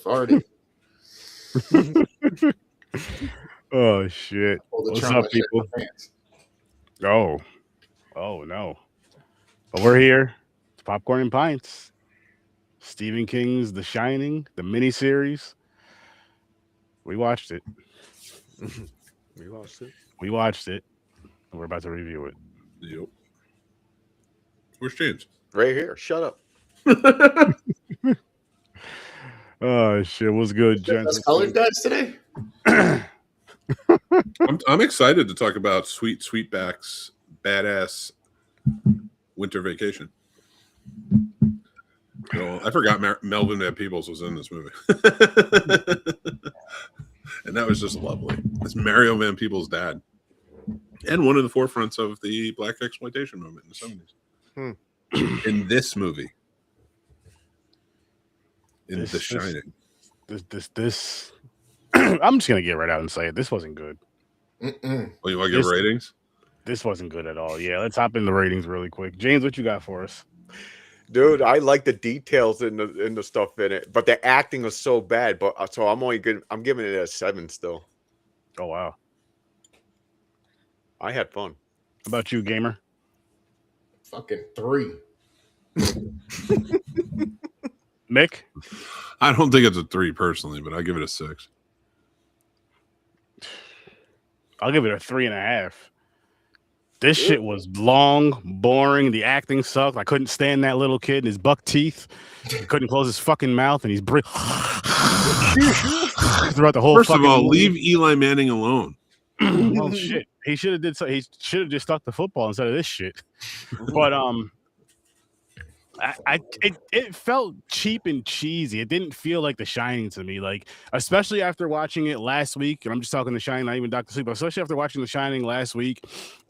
Retarded. Oh shit! What's up, people? Oh no! But we're here. It's Popcorn and Pints. Stephen King's The Shining, the miniseries. We watched it. We watched it. We watched it. And we're about to review it. Yep. Where's James? Right here. Shut up. Oh shit! What's good, gents? Colored guys today. I'm excited to talk about Sweetback's badass winter vacation. So, I forgot Melvin Van Peebles was in this movie. And that was just lovely. It's Mario Van Peebles' dad. And one of the forefronts of the black exploitation movement in the 70s. In this movie. In The Shining. This I'm just gonna get right out and say it. This wasn't good. Well, you want to give ratings? This wasn't good at all. Yeah, let's hop in the ratings really quick. James, what you got for us? Dude, I like the details in the stuff in it, but the acting was so bad. But so I'm giving it a 7 still. Oh wow. I had fun. How about you, gamer? Fucking 3. Mick? I don't think it's a 3 personally, but I give it a 6. I'll give it a 3.5. This shit was long, boring. The acting sucked. I couldn't stand that little kid and his buck teeth. He couldn't close his fucking mouth, and he's throughout the whole. First of all, movie. leave Eli Manning alone. Well, shit. He should have did so. He should have just stuck the football instead of this shit. But it felt cheap and cheesy. It didn't feel like The Shining to me. Like, especially after watching it last week, and I'm just talking The Shining, not even Dr. Sleep, but especially after watching The Shining last week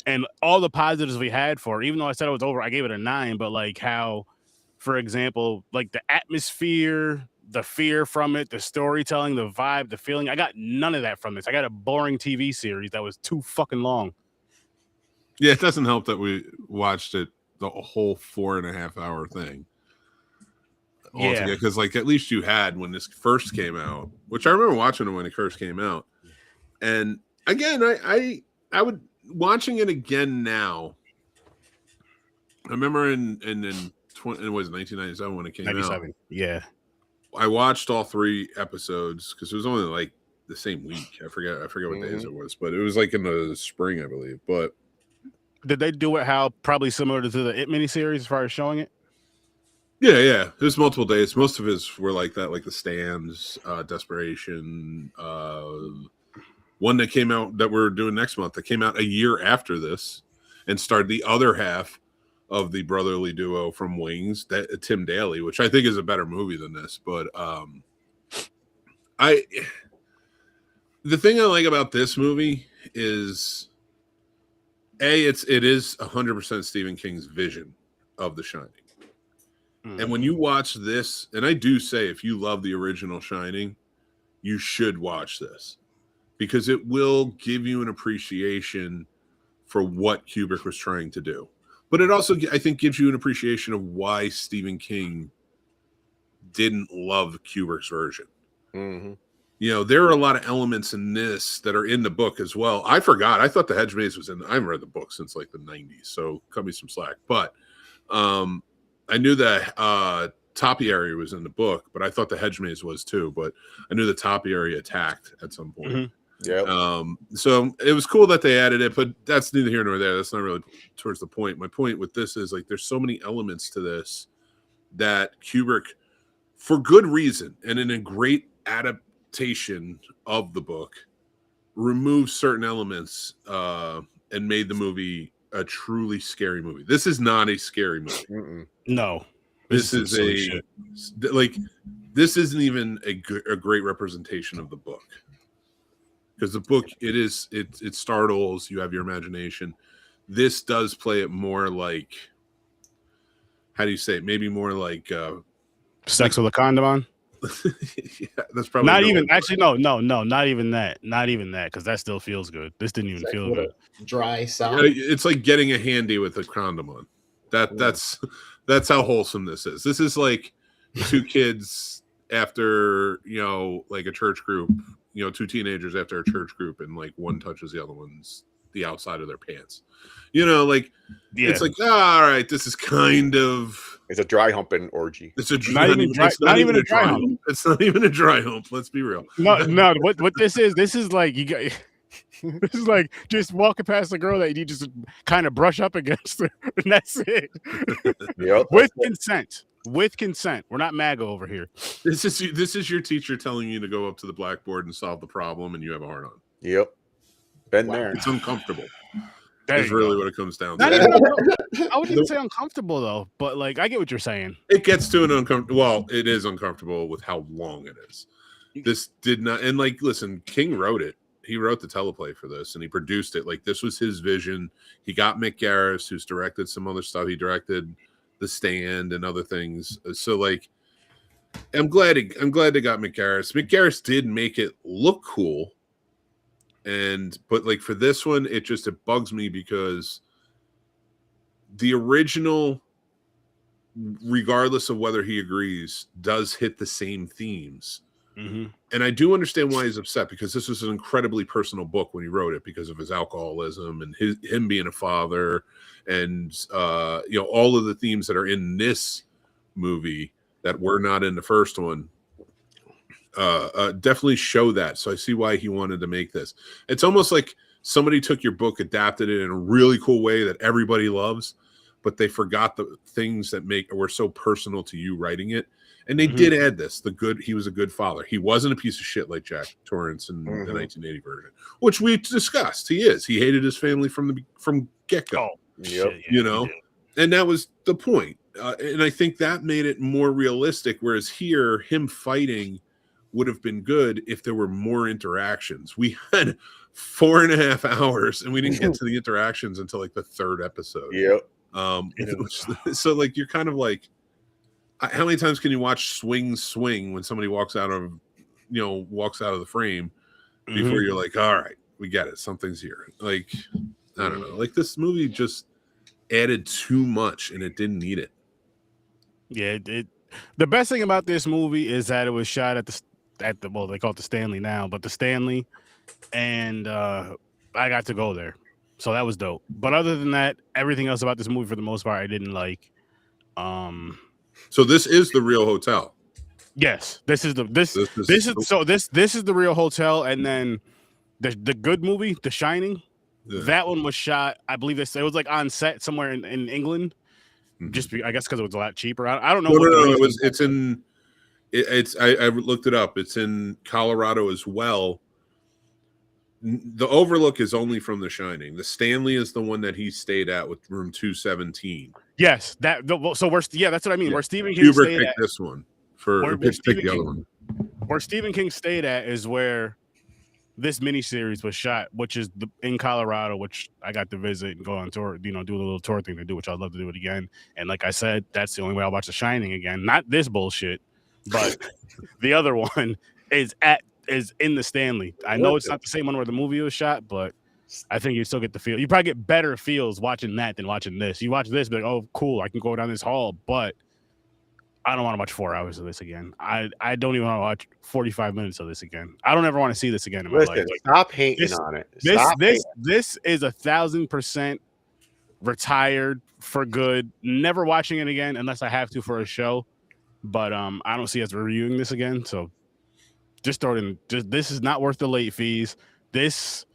and all the positives we had for it, even though I said it was over, I gave it a 9, but like how, for example, like the atmosphere, the fear from it, the storytelling, the vibe, the feeling, I got none of that from this. I got a boring TV series that was too fucking long. Yeah, it doesn't help that we watched it the whole 4.5 hour thing. Yeah, because like at least you had when this first came out, which I remember watching it when it first came out. And again, I would watching it again now. I remember in it was 1997 when it came out. Yeah. I watched all 3 episodes because it was only like the same week. I forget what days it was, but it was like in the spring, I believe. But did they do it how probably similar to the It miniseries as far as showing it? Yeah. There's multiple days. Most of his were like that, like The Stands, Desperation. One that came out that we're doing next month that came out a year after this and started the other half of the brotherly duo from Wings, that Tim Daly, which I think is a better movie than this. But the thing I like about this movie is it is 100% Stephen King's vision of The Shining. And when you watch this, and I do say if you love the original Shining, you should watch this because it will give you an appreciation for what Kubrick was trying to do. But it also, I think, gives you an appreciation of why Stephen King didn't love Kubrick's version. Mm-hmm. You know, there are a lot of elements in this that are in the book as well. I forgot. I thought the Hedge Maze was in. I haven't read the book since like the 90s, so cut me some slack. But I knew that topiary was in the book, but I thought the Hedge Maze was too. But I knew the topiary attacked at some point. Mm-hmm. Yeah. So it was cool that they added it, but that's neither here nor there. That's not really towards the point. My point with this is like there's so many elements to this that Kubrick, for good reason and in a great adaptation of the book, removed certain elements and made the movie a truly scary movie. This is not a scary movie. Mm-mm. No. This is this isn't even a great representation of the book. Because the book, it startles, you have your imagination. This does play it more like, how do you say it? Maybe more like Sex with a Condom on? Yeah, that's probably not even actually no, not even that. Not even that, because that still feels good. This didn't even feel good. Dry sound. It's like getting a handy with a condom on. That's how wholesome this is. This is like 2 kids after, like a church group, two teenagers after a church group, and like one touches the other one's the outside of their pants. It's like, all right, this is kind of, it's a dry humping orgy. It's a not even a dry hump. It's not even a dry hump. Let's be real. No. What this is like you got. This is like just walking past a girl that you just kind of brush up against her, and that's it. Yep. With consent. We're not MAGA over here. This is your teacher telling you to go up to the blackboard and solve the problem, and you have a hard on. Yep. Been there. It's uncomfortable. That's really what it comes down to. I wouldn't even say uncomfortable though, but like I get what you're saying. It gets to an uncomfortable. Well, it is uncomfortable with how long it is. This did not, and like, listen, King wrote it. He wrote the teleplay for this, and he produced it. Like, this was his vision. He got Mick Garris, who's directed some other stuff. He directed The Stand and other things. So, like, I'm glad they got Mick Garris. Mick Garris did make it look cool, but like for this one, it bugs me because the original, regardless of whether he agrees, does hit the same themes. Mm-hmm. And I do understand why he's upset, because this was an incredibly personal book when he wrote it, because of his alcoholism and him being a father, and all of the themes that are in this movie that were not in the first one definitely show that. So I see why he wanted to make this. It's almost like somebody took your book, adapted it in a really cool way that everybody loves, but they forgot the things that were so personal to you writing it. And they did add this. He was a good father. He wasn't a piece of shit like Jack Torrance in the 1980 version, which we discussed. He is. He hated his family from get-go. Oh, shit, yeah, and that was the point. And I think that made it more realistic, whereas here, him fighting would have been good if there were more interactions. We had 4.5 hours, and we didn't get to the interactions until like the third episode. Yep. So like, you're kind of like, how many times can you watch swing when somebody walks out of the frame before you're like, all right, we get it, something's here. Like, I don't know, like this movie just added too much and it didn't need it. Yeah, the best thing about this movie is that it was shot at the well, they call it the Stanley now, but the Stanley, and I got to go there, so that was dope. But other than that, everything else about this movie for the most part I didn't like. So this is the real hotel. Yes, this is the real hotel, and then the good movie, The Shining. Yeah. That one was shot, I believe it was like on set somewhere in England. Mm-hmm. I guess because it was a lot cheaper. I don't know. No. I looked it up. It's in Colorado as well. The Overlook is only from The Shining. The Stanley is the one that he stayed at with room 217. Yes, that's what I mean. Yeah. Where Stephen King Kubrick stayed picked at, this one picked the other one. Where Stephen King stayed at is where this miniseries was shot, which is in Colorado, which I got to visit and go on tour, do a little tour thing to do, which I'd love to do it again. And like I said, that's the only way I'll watch The Shining again. Not this bullshit, but the other one is in the Stanley. I know it's not the same one where the movie was shot, but I think you still get the feel. You probably get better feels watching that than watching this. You watch this, be like, oh, cool, I can go down this hall, but I don't want to watch 4 hours of this again. I don't even want to watch 45 minutes of this again. I don't ever want to see this again in my life. Like, stop hating on it. This is 1,000% retired for good. Never watching it again unless I have to for a show. But I don't see us reviewing this again. So just throw it in. This is not worth the late fees. This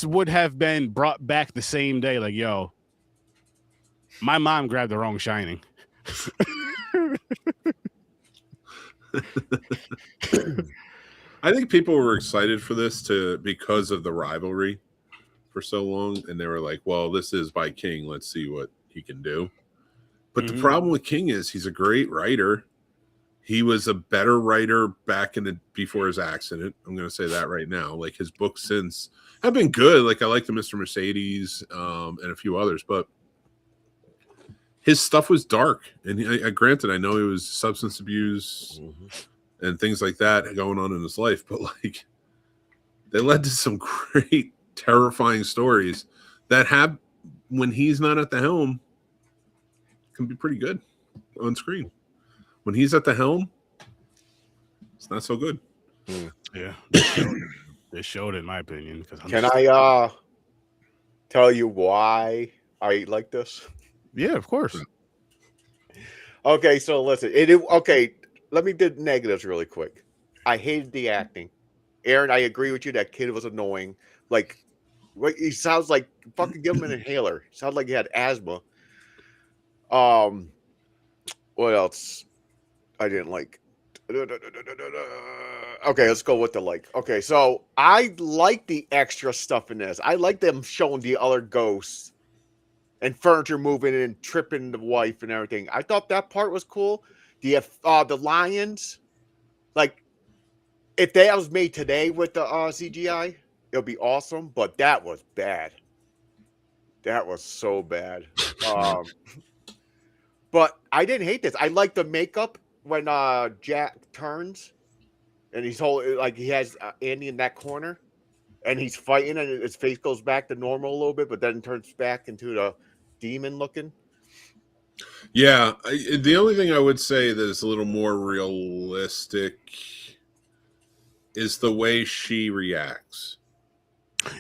would have been brought back the same day. Like, yo, my mom grabbed the wrong Shining. I think people were excited for this because of the rivalry for so long, and they were like, well, this is by King, let's see what he can do. But the problem with King is he's a great writer. He was a better writer before his accident. I'm going to say that right now. Like, his books since have been good. Like, I like the Mr. Mercedes and a few others, but his stuff was dark. And granted, I know it was substance abuse and things like that going on in his life, but like, they led to some great, terrifying stories that have, when he's not at the helm, can be pretty good on screen. When he's at the helm, It's not so good. Yeah, they showed it, in my opinion. Because Can I tell you why I like this? Yeah, of course. Okay, so listen. Okay, let me do negatives really quick. I hated the acting. Aaron, I agree with you. That kid was annoying. Like, he sounds like fucking give him an inhaler. Sounds like he had asthma. What else? I didn't like. Okay, let's go with the like. Okay, so I like the extra stuff in this. I like them showing the other ghosts and furniture moving and tripping the wife and everything. I thought that part was cool. The lions, like if that was made today with the CGI, it'll be awesome. But that was bad. That was so bad. But I didn't hate this. I like the makeup when Jack turns and he's like he has Andy in that corner and he's fighting and his face goes back to normal a little bit, but then turns back into the demon looking. Yeah, the only thing I would say that is a little more realistic is the way she reacts.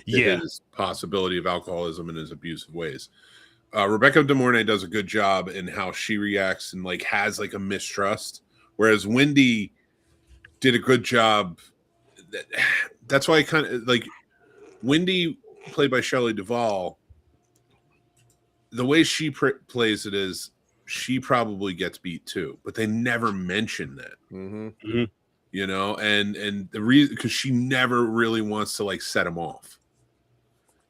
Yeah, his possibility of alcoholism and his abusive ways. Rebecca De Mornay does a good job in how she reacts and like has like a mistrust, whereas Wendy did a good job. That's why I kind of like Wendy, played by Shelley Duvall. The way she plays it is she probably gets beat too, but they never mention that. You know, and the reason because she never really wants to like set him off.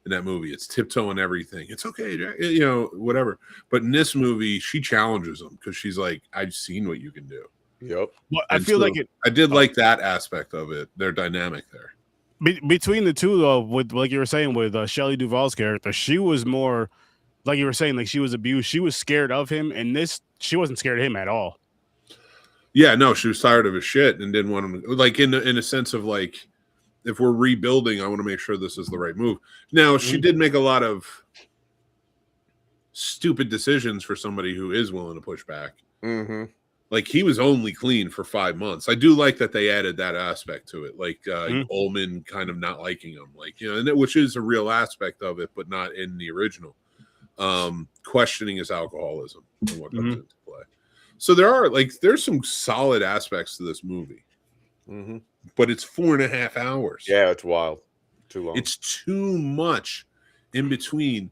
In that movie, it's tiptoeing everything. It's okay, Jack, you know, whatever. But in this movie, she challenges him because she's like, "I've seen what you can do." Yep. Well, I feel like it. I did like that aspect of it. Their dynamic there. Between the two, though, with like you were saying with Shelley Duvall's character, she was more like you were saying, like she was abused. She was scared of him, and this she wasn't scared of him at all. Yeah, no, she was tired of his shit and didn't want him. Like in a sense of like, if we're rebuilding, I want to make sure this is the right move. Now, she did make a lot of stupid decisions for somebody who is willing to push back. Like he was only clean for 5 months. I do like that they added that aspect to it, like Ullman kind of not liking him, like you know, and which is a real aspect of it, but not in the original. Questioning his alcoholism and what comes into play. So there's some solid aspects to this movie. But it's 4.5 hours. Yeah, it's wild. Too long. It's too much in between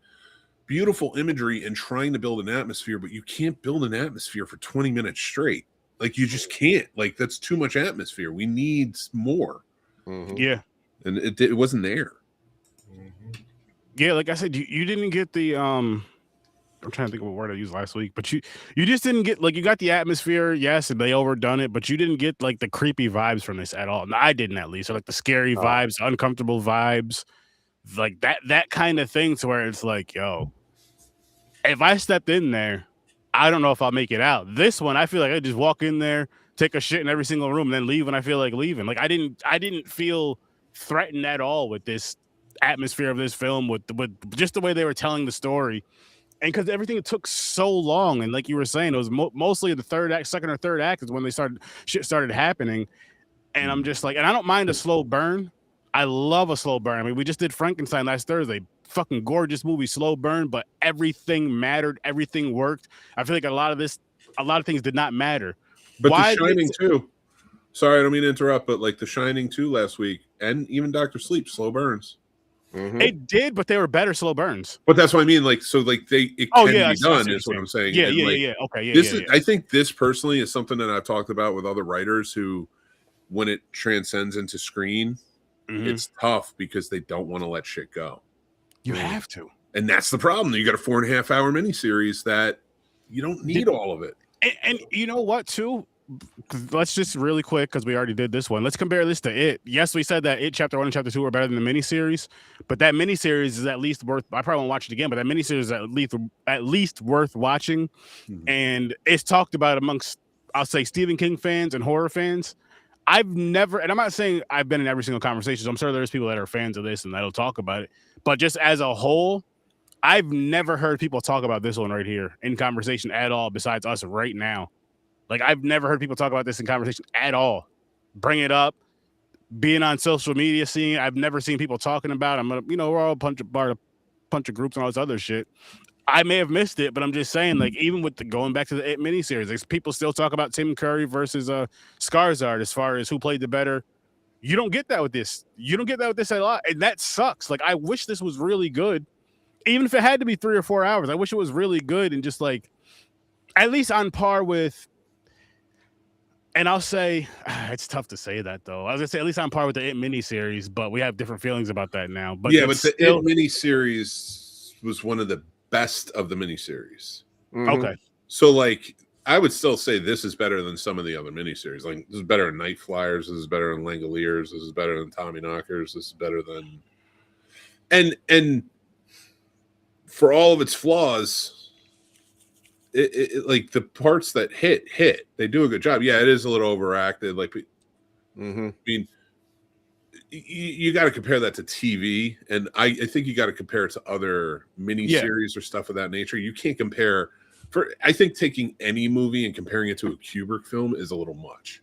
beautiful imagery and trying to build an atmosphere, but you can't build an atmosphere for 20 minutes straight. Like you just can't. Like that's too much atmosphere. We need more. Yeah. And it wasn't there. Yeah, like I said, you didn't get the I'm trying to think of a word I used last week, but you just didn't get like you got the atmosphere, yes, and they overdone it, but you didn't get like the creepy vibes from this at all. No, I didn't at least. Or like the scary vibes, uncomfortable vibes, like that kind of thing to where it's like, yo, if I stepped in there, I don't know if I'll make it out. This one, I feel like I just walk in there, take a shit in every single room, and then leave when I feel like leaving. Like I didn't feel threatened at all with this atmosphere of this film, with just the way they were telling the story. And because everything took so long, and like you were saying, it was mostly the second or third act is when shit started happening. And I'm just like, and I don't mind a slow burn. I love a slow burn. I mean, we just did Frankenstein last Thursday. Fucking gorgeous movie, slow burn, but everything mattered. Everything worked. I feel like a lot of things did not matter. But The Shining too. Sorry, I don't mean to interrupt, but like The Shining 2 last week, and even Dr. Sleep, slow burns. It did, but they were better slow burns. But that's what I mean. Like, so like it can be done is what I'm saying. Yeah, and yeah. Okay, yeah. I think this personally is something that I've talked about with other writers who, when it transcends into screen, it's tough because they don't want to let shit go. You have to. And that's the problem. You got a 4.5 hour miniseries that you don't need all of it. And you know what, too? Let's just really quick, because we already did this one. Let's compare this to It. Yes, we said that It Chapter 1 and Chapter 2 are better than the miniseries, but that miniseries is at least worth. I probably won't watch it again, but that miniseries is at least worth watching. And it's talked about amongst, I'll say, Stephen King fans and horror fans. I've never, and I'm not saying I've been in every single conversation. So I'm sure there's people that are fans of this and that'll talk about it. But just as a whole, I've never heard people talk about this one right here in conversation at all, besides us right now. Like, I've never heard people talk about this in conversation at all. bring it up, being on social media, seeing I've never seen people talking about. I'm gonna, we're all a bunch of groups and all this other shit. I may have missed it, but I'm just saying, like, even with going back to the miniseries, like, people still talk about Tim Curry versus Skarsgård as far as who played the better. You don't get that with this. You don't get that with this a lot, and that sucks. Like, I wish this was really good, even if it had to be 3 or 4 hours. I wish it was really good and just like at least on par with. And I'll say it's tough to say that though. I was gonna say at least on par with the It miniseries, but we have different feelings about that now. But yeah, but the It miniseries was one of the best of the miniseries. Okay, so like I would still say this is better than some of the other miniseries. Like this is better than Night Flyers. This is better than Langoliers. This is better than Tommy Knockers. This is better than and for all of its flaws, it like the parts that hit, they do a good job. Yeah, it is a little overacted. Like, I mean, you got to compare that to TV, and I think you got to compare it to other miniseries or stuff of that nature. You can't compare. I think taking any movie and comparing it to a Kubrick film is a little much.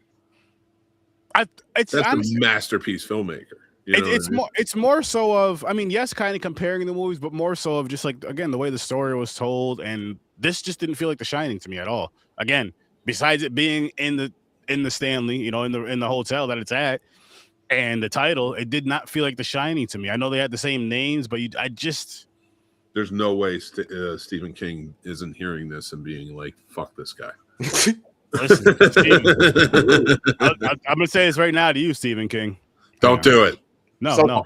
That's honestly a masterpiece filmmaker. It's more so of, I mean, yes, kind of comparing the movies, but more so of just like, again, the way the story was told, and this just didn't feel like The Shining to me at all. Again, besides it being in the Stanley, in the hotel that it's at, and the title, it did not feel like The Shining to me. I know they had the same names, but there's no way Stephen King isn't hearing this and being like, "Fuck this guy." Listen, I'm gonna say this right now to you, Stephen King. Don't do it. No.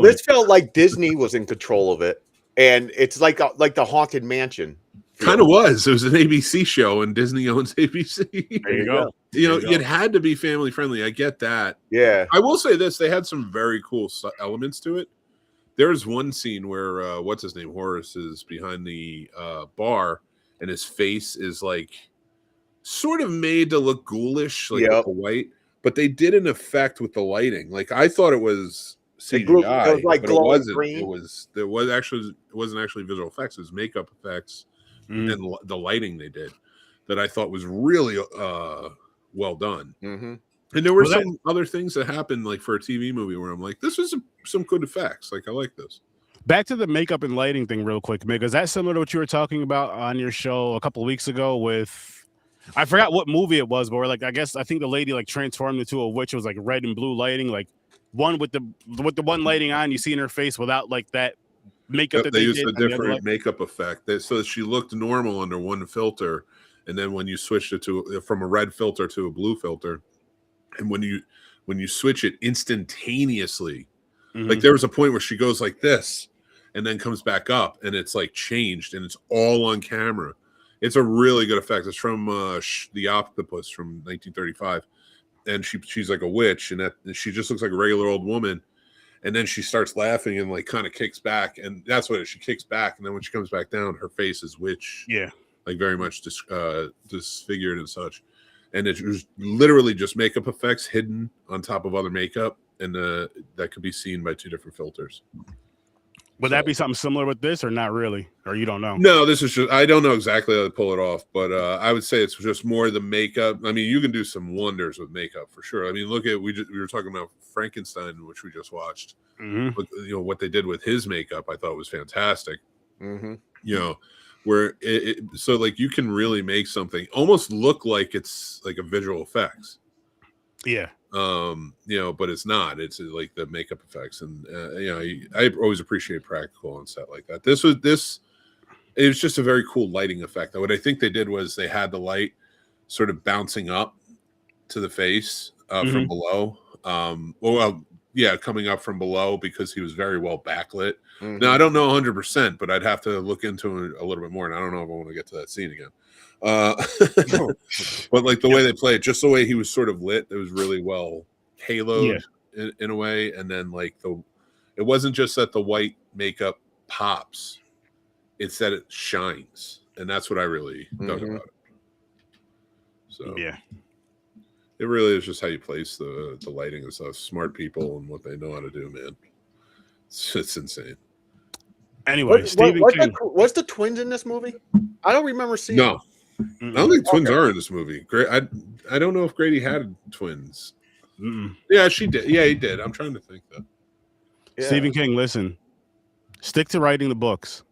This felt like Disney was in control of it, and it's like the Haunted Mansion. Kind of was. It was an ABC show, and Disney owns ABC. There you go. It had to be family friendly. I get that. Yeah. I will say this: they had some very cool elements to it. There's one scene where what's his name, Horace, is behind the bar, and his face is like sort of made to look ghoulish, like with the white. But they did an effect with the lighting. Like I thought it was CGI, it was like but it wasn't. green. It wasn't actually visual effects. It was makeup effects and the lighting they did that I thought was really well done. And there were some other things that happened, like for a TV movie, where I'm like, this was some good effects. Like I like this. Back to the makeup and lighting thing, real quick, Mick. Is that similar to what you were talking about on your show a couple of weeks ago with? I forgot what movie it was, but we're like, I think the lady like transformed into a witch. It was like red and blue lighting, like one with the one lighting on, you see in her face without like that makeup that they used a different makeup effect. So she looked normal under one filter, and then when you switched it from a red filter to a blue filter, and when you switch it instantaneously, like there was a point where she goes like this, and then comes back up, and it's like changed, and it's all on camera. It's a really good effect. It's from The Octopus from 1935, and she's like a witch, and she just looks like a regular old woman, and then she starts laughing and like kind of kicks back, and that's what she kicks back, and then when she comes back down, her face is witch, like very much disfigured and such, and it was literally just makeup effects hidden on top of other makeup, and that could be seen by 2 different filters. Would that be something similar with this, or not really, or you don't know? No, this is just, I don't know exactly how to pull it off, but I would say it's just more the makeup. I mean, you can do some wonders with makeup for sure. I mean, look at we were talking about Frankenstein, which we just watched. Look, what they did with his makeup, I thought was fantastic. Where so like you can really make something almost look like it's like a visual effects. Yeah. But it's not. It's like the makeup effects, and I always appreciate practical on set like that. It was just a very cool lighting effect. What I think they did was they had the light sort of bouncing up to the face from below. Coming up from below because he was very well backlit. Now I don't know 100%, but I'd have to look into it a little bit more, and I don't know if I want to get to that scene again. But like the way they play it, just the way he was sort of lit, it was really well haloed in a way. And then like it wasn't just that the white makeup pops, it's that it shines, and that's what I really dug about it. So it really is just how you place the lighting and stuff. Smart people and what they know how to do, man. It's insane. Anyway, what's the twins in this movie? I don't remember seeing. No. I don't think twins are in this movie. I don't know if Grady had twins. Yeah, she did. Yeah, he did. I'm trying to think though. Yeah. Stephen King, listen. Stick to writing the books.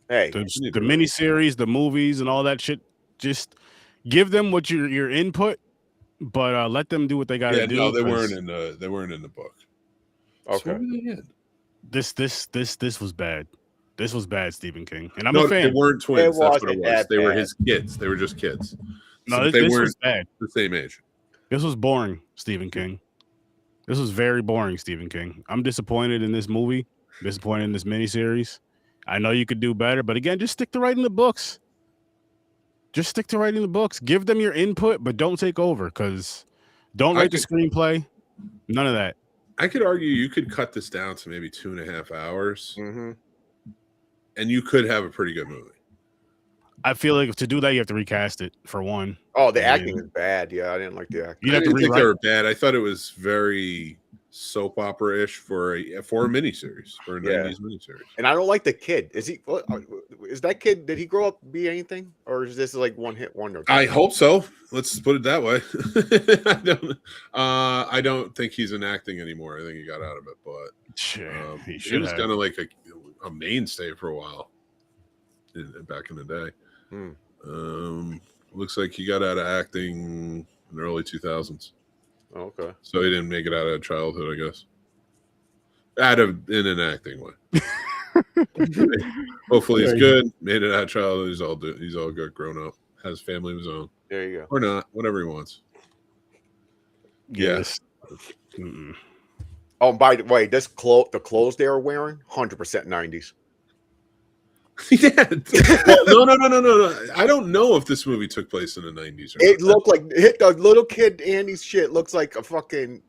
Hey, The miniseries, the movies, and all that shit. Just give them what your input, but let them do what they got to do. No, they weren't in the book. okay. So what were they in? This was bad. This was bad, Stephen King, and I'm No, a fan. they weren't twins. That's what it wasn't was. that They were bad. his kids. They were just kids. No, So they this weren't was bad. the same age. This was boring, Stephen King. This was very boring, Stephen King. I'm disappointed in this movie. Disappointed in this miniseries. I know you could do better, but again, just stick to writing the books. Just stick to writing the books. Give them your input, but don't take over. Because don't write the screenplay. None of that. I could argue you could cut this down to maybe 2.5 hours, and you could have a pretty good movie. I feel like to do that, you have to recast it for one. Oh, the acting is bad. Yeah, I didn't like the acting. You'd I have to didn't think they rewrite. were bad. I thought it was very soap opera-ish for a miniseries, for a 90s miniseries. And I don't like the kid. Is that kid? Did he grow up to be anything, or is this like one hit wonder? I hope so. Let's put it that way. I don't think he's in acting anymore. I think he got out of it, but he was kind of like a mainstay for a while back in the day. Looks like he got out of acting in the early 2000s. Oh, okay. So he didn't make it out of childhood, I guess. In an acting way. Hopefully he's good. Made it out of childhood. He's all good, grown up. Has family of his own. There you go. Or not, whatever he wants. Yes. Oh, by the way, the clothes they were wearing, 100% 90s. Yeah. No. I don't know if this movie took place in the 90s. It looked like the little kid Andy's shit looks like a fucking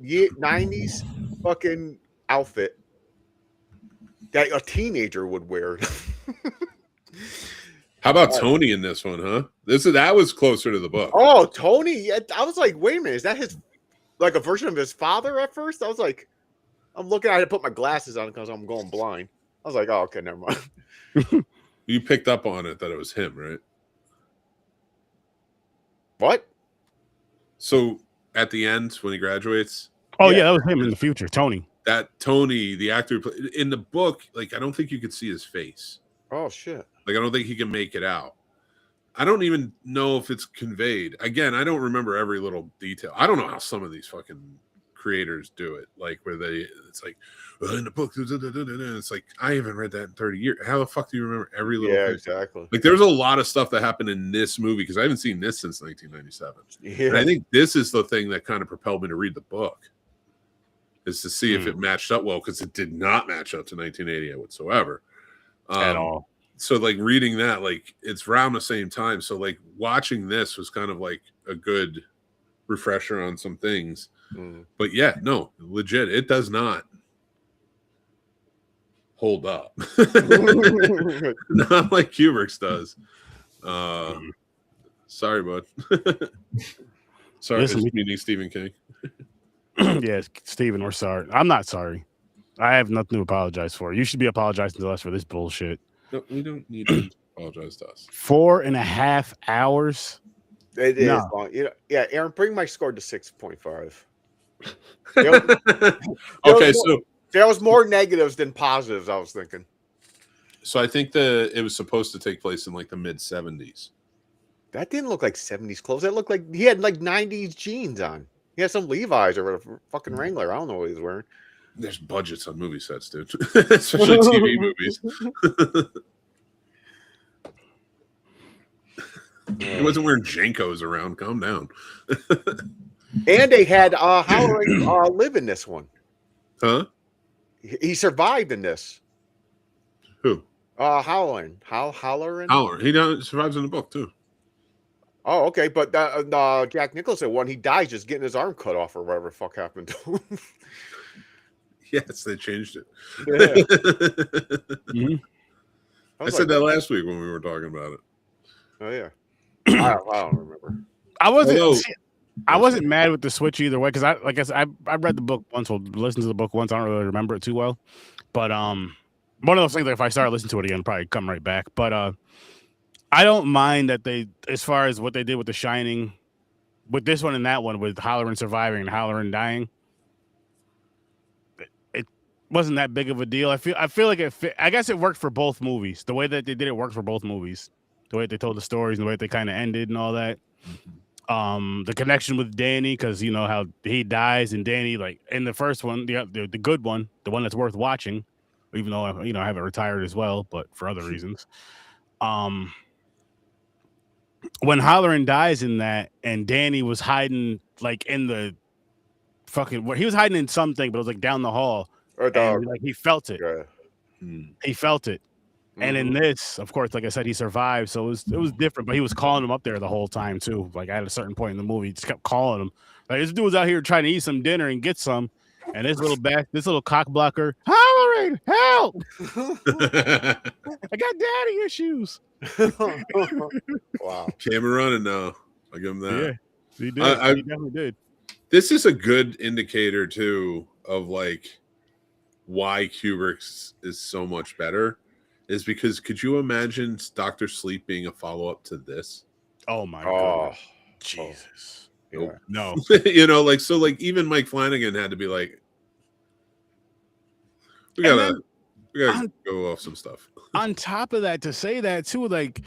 90s fucking outfit that a teenager would wear. How about Tony in this one, huh? That was closer to the book. Oh, Tony! I was like, wait a minute, is that his like a version of his father? At first, I was like, I'm looking. I had to put my glasses on because I'm going blind. I was like, oh, okay, never mind. You picked up on it that it was him, right? What? So at the end when he graduates. Oh yeah, that was him in the future, Tony. That Tony, the actor in the book, like I don't think you could see his face. Oh shit! Like I don't think he can make it out. I don't even know if it's conveyed. Again, I don't remember every little detail. I don't know how some of these fucking creators do it. Like where it's like, well, in the book, it's like I haven't read that in 30 years. How the fuck do you remember every little thing? Exactly. Like there's a lot of stuff that happened in this movie because I haven't seen this since 1997. Yeah. And I think this is the thing that kind of propelled me to read the book. Is to see if it matched up well, because it did not match up to 1988 whatsoever. At all. So like reading that, like it's around the same time. So like watching this was kind of like a good refresher on some things. But yeah, no, legit, it does not hold up. Not like Kubrick's does. Sorry, bud. Sorry, Listen, meaning Stephen King. Yes, Steven, we're sorry. I'm not sorry. I have nothing to apologize for. You should be apologizing to us for this bullshit. No, we don't need to apologize to us. 4.5 hours. It is long. Yeah, Aaron, bring my score to 6.5. There was more negatives than positives, I was thinking. So I think it was supposed to take place in like the mid 70s. That didn't look like 70s clothes. That looked like he had like 90s jeans on. He had some Levi's or whatever, fucking Wrangler. I don't know what he was wearing. There's budgets on movie sets, dude. Especially TV movies. He wasn't wearing Jankos around. Calm down. And they had Halloran live in this one. Huh? He survived in this. Who? Halloran. Howler. He survives in the book too. Oh, okay. But Jack Nicholson, when he dies, just getting his arm cut off or whatever the fuck happened to him. Yes, they changed it. Yeah. I said that last week when we were talking about it. Oh yeah. I don't remember. I wasn't mad with the switch either way because I read the book once, or listened to the book once. I don't really remember it too well, but one of those things that if I start listening to it again, I'll probably come right back. But I don't mind that they, as far as what they did with The Shining, with this one and that one, with Halloran surviving and Halloran dying, it wasn't that big of a deal. I feel like it fit. I guess it worked for both movies. The way that they did it worked for both movies. The way they told the stories and the way they kind of ended and all that. The connection with Danny, because you know how he dies, and Danny, like in the first one, the good one, the one that's worth watching, even though I haven't retired as well, but for other reasons. When Halloran dies in that, and Danny was hiding like in the fucking, he was hiding in something, but it was like down the hall, and like he felt it. He felt it. And in this, of course, like I said, he survived, so it was different. But he was calling him up there the whole time too. Like at a certain point in the movie, he just kept calling him. Like this dude was out here trying to eat some dinner and get some, and this little cock blocker, Halloran, help! I got daddy issues. Wow, Cameron, and I'll give him that. Yeah, he did. He definitely did. This is a good indicator too of like why Kubrick's is so much better. Is because could you imagine Dr. Sleep being a follow-up to this? Oh my god. Jesus. Yeah. No. Like even Mike Flanagan had to be like, we gotta go off some stuff. On top of that, to say that too, like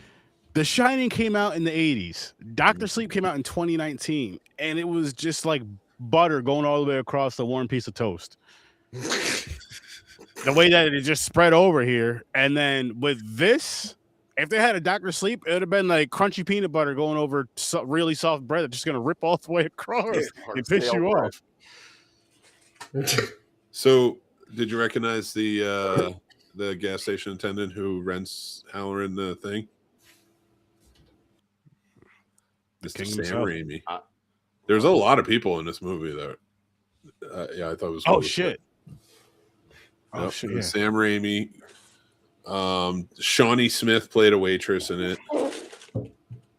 The Shining came out in the 80s. Dr. Sleep came out in 2019, and it was just like butter going all the way across the warm piece of toast. The way that it just spread over here. And then with this, if they had a Dr. Sleep, it would have been like crunchy peanut butter going over really soft bread that's just going to rip all the way across and piss you off. So, did you recognize the gas station attendant who rents Halloran the thing? Mr. Sam Raimi. There's a lot of people in this movie that I thought it was cool. Oh, shit. Yep. Yeah. Sam Raimi. Shawnee Smith played a waitress in it.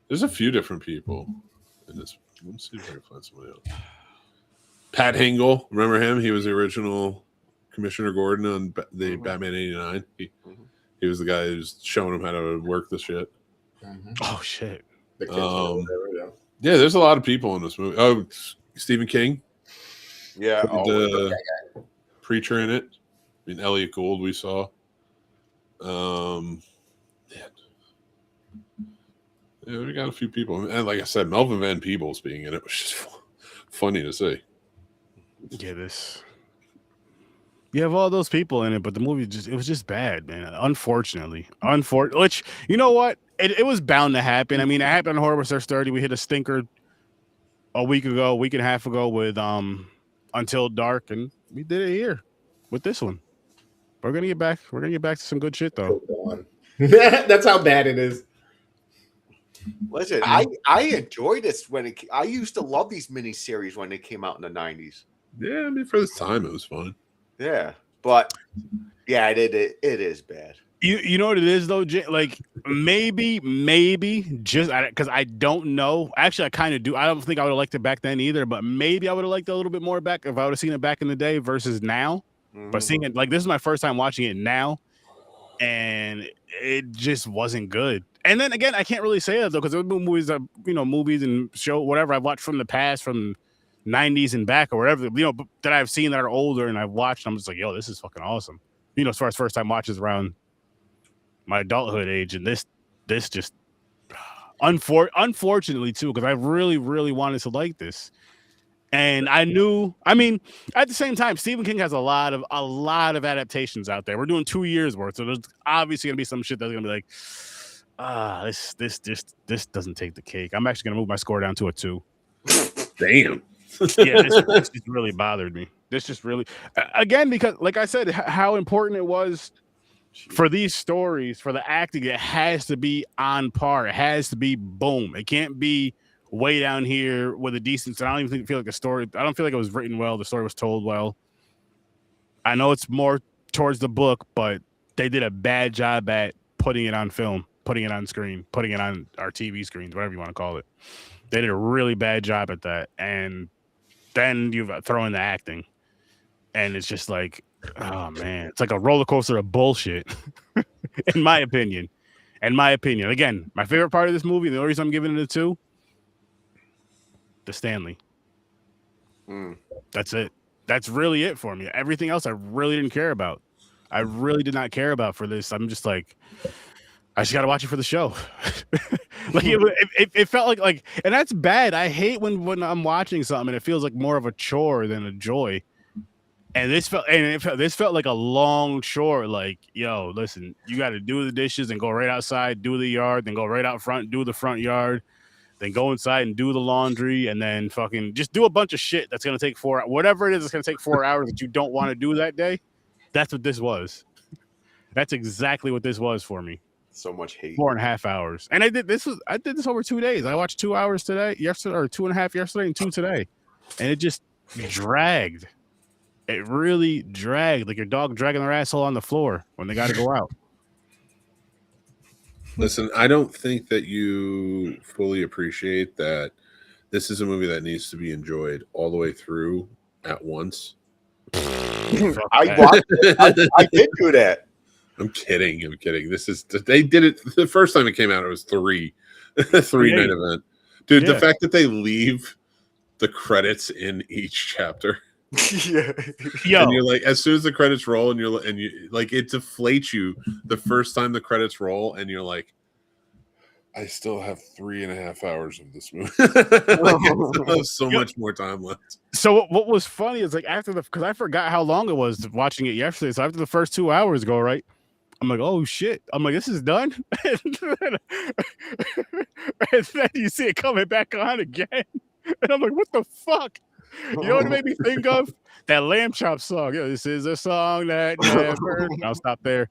There's a few different people in this. Let's see if I can find somebody else. Pat Hingle, remember him? He was the original Commissioner Gordon on the Batman '89. He was the guy who's showing him how to work the shit. Oh shit! Yeah, there's a lot of people in this movie. Oh, Stephen King. Yeah, the preacher in it. I mean, Elliot Gould we saw. Yeah, we got a few people, and like I said, Melvin Van Peebles being in it was just funny to see. Yeah, you have all those people in it, but the movie it was just bad, man. Unfortunately, which you know what, it was bound to happen. I mean, it happened on Horror with Sturd-O-Vision. We hit a stinker a week and a half ago with Until Dark, and we did it here with this one. We're gonna get back to some good shit though. That's how bad it is. Listen, I enjoyed this I used to love these miniseries when they came out in the 90s. Yeah, I mean, for this time it was fun. Yeah, but yeah, it is bad. You know what it is though, like maybe just because I don't know. Actually, I kind of do. I don't think I would have liked it back then either, but maybe I would have liked it a little bit more back if I would have seen it back in the day versus now. But seeing it, like, this is my first time watching it now, and it just wasn't good. And then again, I can't really say that though, because there were movies and show whatever I've watched from the past, from 90s and back or whatever, that I've seen that are older and I've watched. I'm just like, yo, this is fucking awesome. As far as first time watches around my adulthood age, and this just unfortunately too, because I really, really wanted to like this. And I knew, I mean, at the same time, Stephen King has a lot of adaptations out there. We're doing 2 years worth, so there's obviously gonna be some shit that's gonna be like, this doesn't take the cake. I'm actually gonna move my score down to a 2. Damn. Yeah, this just really bothered me. This just really, again, because like I said, how important it was for these stories, for the acting. It has to be on par. It has to be boom. It can't be way down here with a decent. I don't even feel like the story. I don't feel like it was written well. The story was told well. I know it's more towards the book, but they did a bad job at putting it on film, putting it on screen, putting it on our TV screens, whatever you want to call it. They did a really bad job at that. And then you throw in the acting, and it's just like, oh man, it's like a roller coaster of bullshit, in my opinion. Again, my favorite part of this movie, the only reason I'm giving it a 2, the Stanley. Mm. That's it. That's really it for me. Everything else I really didn't care about. I really did not care about for this. I'm just like, I just got to watch it for the show. Like it felt like, and that's bad. I hate when I'm watching something and it feels like more of a chore than a joy. And this felt like a long chore. Like, yo, listen, you got to do the dishes and go right outside, do the yard, then go right out front, do the front yard, then go inside and do the laundry, and then fucking just do a bunch of shit that's gonna take 4 hours. Whatever it is, it's gonna take 4 hours that you don't want to do that day. That's what this was. That's exactly what this was for me. So much hate. 4.5 hours, and I did this over 2 days. I watched 2 hours yesterday, or 2.5 yesterday, and 2 today, and it just dragged. It really dragged, like your dog dragging their asshole on the floor when they got to go out. Listen, I don't think that you fully appreciate that this is a movie that needs to be enjoyed all the way through at once. I watched it. I did do that. I'm kidding. They did it the first time it came out. It was three night event, dude. Yeah. The fact that they leave the credits in each chapter. Yeah. Yo. And you're like, as soon as the credits roll, and you like, it deflates you the first time the credits roll, and you're like, I still have 3.5 hours of this movie. Like, I still have so much more time left. So what was funny is like because I forgot how long it was watching it yesterday. So after the first 2 hours go, right, I'm like, oh shit. I'm like, this is done. And then you see it coming back on again. And I'm like, what the fuck? You know what it made me think of? That Lamb Chop song. Yeah, this is a song that never. I'll stop there.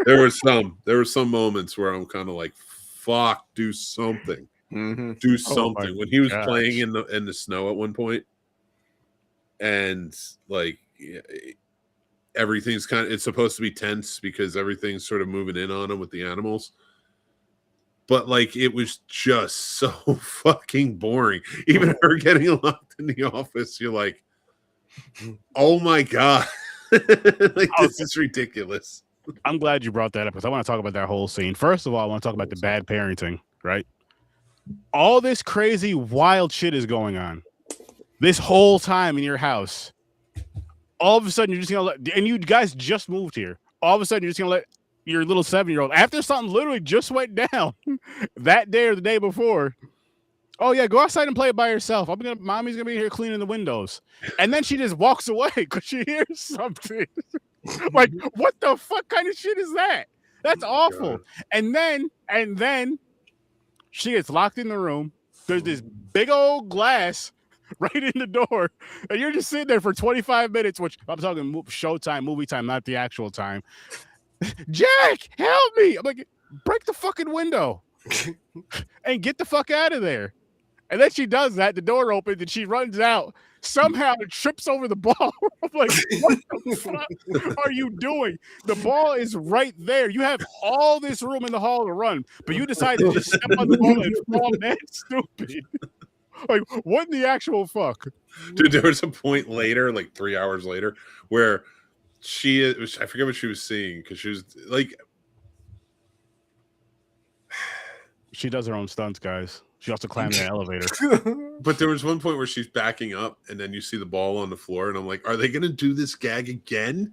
There were some moments where I'm kind of like, fuck, do something. Mm-hmm. Do something. When he was gosh. playing in the snow at one point, and like everything's it's supposed to be tense because everything's sort of moving in on him with the animals. But like, it was just so fucking boring. Even her getting locked in the office, you're like, oh my God. Like, this is ridiculous. I'm glad you brought that up because I want to talk about that whole scene. First of all, I want to talk about the bad parenting, right? All this crazy, wild shit is going on this whole time in your house. All of a sudden, you're just going to let, and you guys just moved here. All of a sudden, you're just going to let your little 7-year-old, after something literally just went down that day or the day before, oh yeah, go outside and play it by yourself. Mommy's gonna be here cleaning the windows, and then she just walks away because she hears something. Like, what the fuck kind of shit is that? That's awful. And then she gets locked in the room. There's this big old glass right in the door, and you're just sitting there for 25 minutes, which I'm talking showtime, movie time, not the actual time. Jack, help me! I'm like, break the fucking window and get the fuck out of there. And then she does that. The door opens and she runs out. Somehow it trips over the ball. I'm like, what the fuck are you doing? The ball is right there. You have all this room in the hall to run, but you decide to just step on the ball and fall. That's stupid. Like, what in the actual fuck? Dude, there was a point later, like 3 hours later, where I forget what she was seeing, because she was like, she does her own stunts, guys. She also climbed in an elevator. But there was one point where she's backing up, and then you see the ball on the floor, and I'm like, are they going to do this gag again?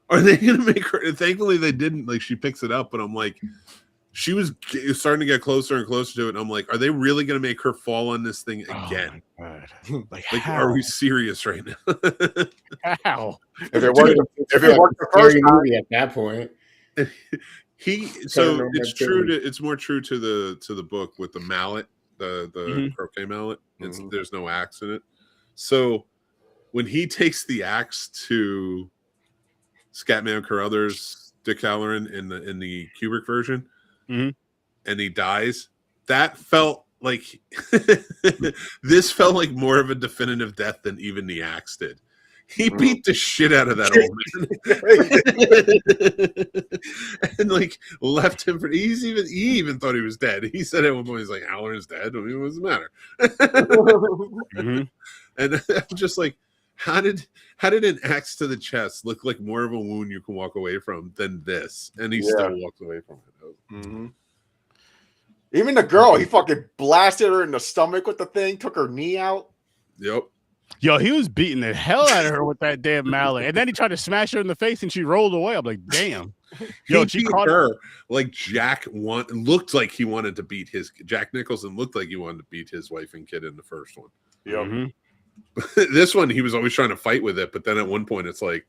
Are they going to make her? And thankfully, they didn't. Like, she picks it up, but I'm like, she was starting to get closer and closer to it, and I'm like, are they really going to make her fall on this thing again? Oh my God. Like are we serious right now? How? If it worked the first movie at that point. It's true. It's more true to the book with the mallet, the croquet mallet. There's no axe in it. So when he takes the axe to Scatman Carruthers, Dick Halloran in the Kubrick version, and he dies, that felt like this felt like more of a definitive death than even the axe did. He beat the shit out of that old man, and like left him for. He even thought he was dead. He said at one point, "He's like, Halloran's dead. I mean, what does it matter?" And I'm just like, how did an axe to the chest look like more of a wound you can walk away from than this? And he still walks away from it. Even the girl, he fucking blasted her in the stomach with the thing, took her knee out. Yep. Yo, he was beating the hell out of her with that damn mallet, and then he tried to smash her in the face, and she rolled away. I'm like, damn. Yo, He beat her like looked like he wanted to beat Jack Nicholson looked like he wanted to beat his wife and kid in the first one. Yep. Mm-hmm. This one, he was always trying to fight with it, but then at one point, it's like,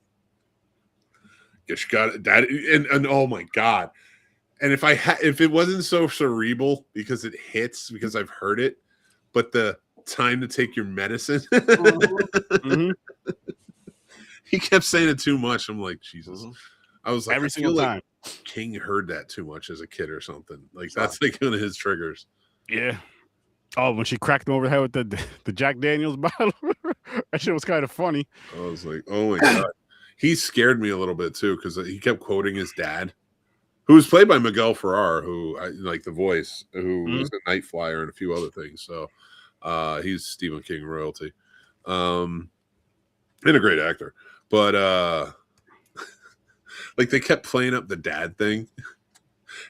guess you got that, and oh my god. And if it wasn't so cerebral because it hits, because I've heard it, but the time to take your medicine, Mm-hmm. he kept saying it too much. I'm like, Jesus. I was like, Every single time. King heard that too much as a kid or something. Like that's like one of his triggers. Yeah. Oh, when she cracked him over the head with the Jack Daniels bottle, that shit was kind of funny. I was like, oh my god. He scared me a little bit too because he kept quoting his dad, who was played by Miguel Ferrer, who I like the voice, who was a Night Flyer and a few other things. So he's Stephen King royalty, and a great actor. But like they kept playing up the dad thing,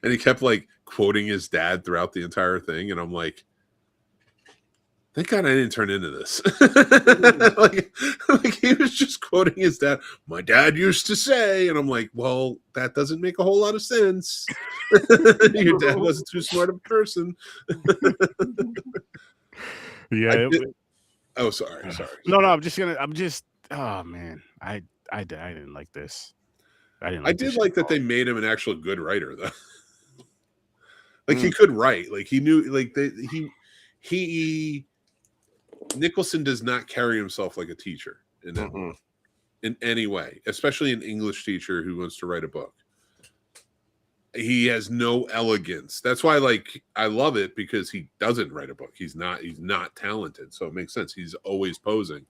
and he kept like quoting his dad throughout the entire thing, and I'm like, thank God I didn't turn into this. like he was just quoting his dad. My dad used to say, and I'm like, well, that doesn't make a whole lot of sense. Your dad wasn't too smart of a person. Yeah. Oh, sorry. No, I'm just. Oh man, I didn't like this. I did like that they made him an actual good writer, though. Like he could write. Like he knew. Like he. Nicholson does not carry himself like a teacher in any way, especially an English teacher who wants to write a book. He has no elegance. That's why, like, I love it because he doesn't write a book. He's not talented, so it makes sense. He's always posing.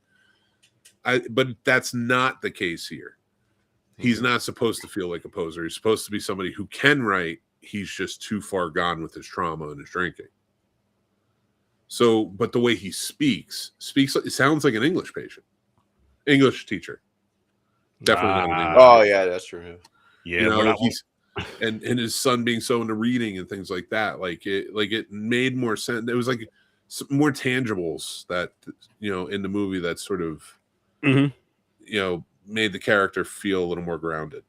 But that's not the case here. He's not supposed to feel like a poser. He's supposed to be somebody who can write. He's just too far gone with his trauma and his drinking. So, but the way he speaks, it sounds like an English teacher. Definitely not an English. Oh yeah, that's true. Yeah, you know, and his son being so into reading and things like that, like it made more sense. It was like more tangibles that in the movie that sort of made the character feel a little more grounded.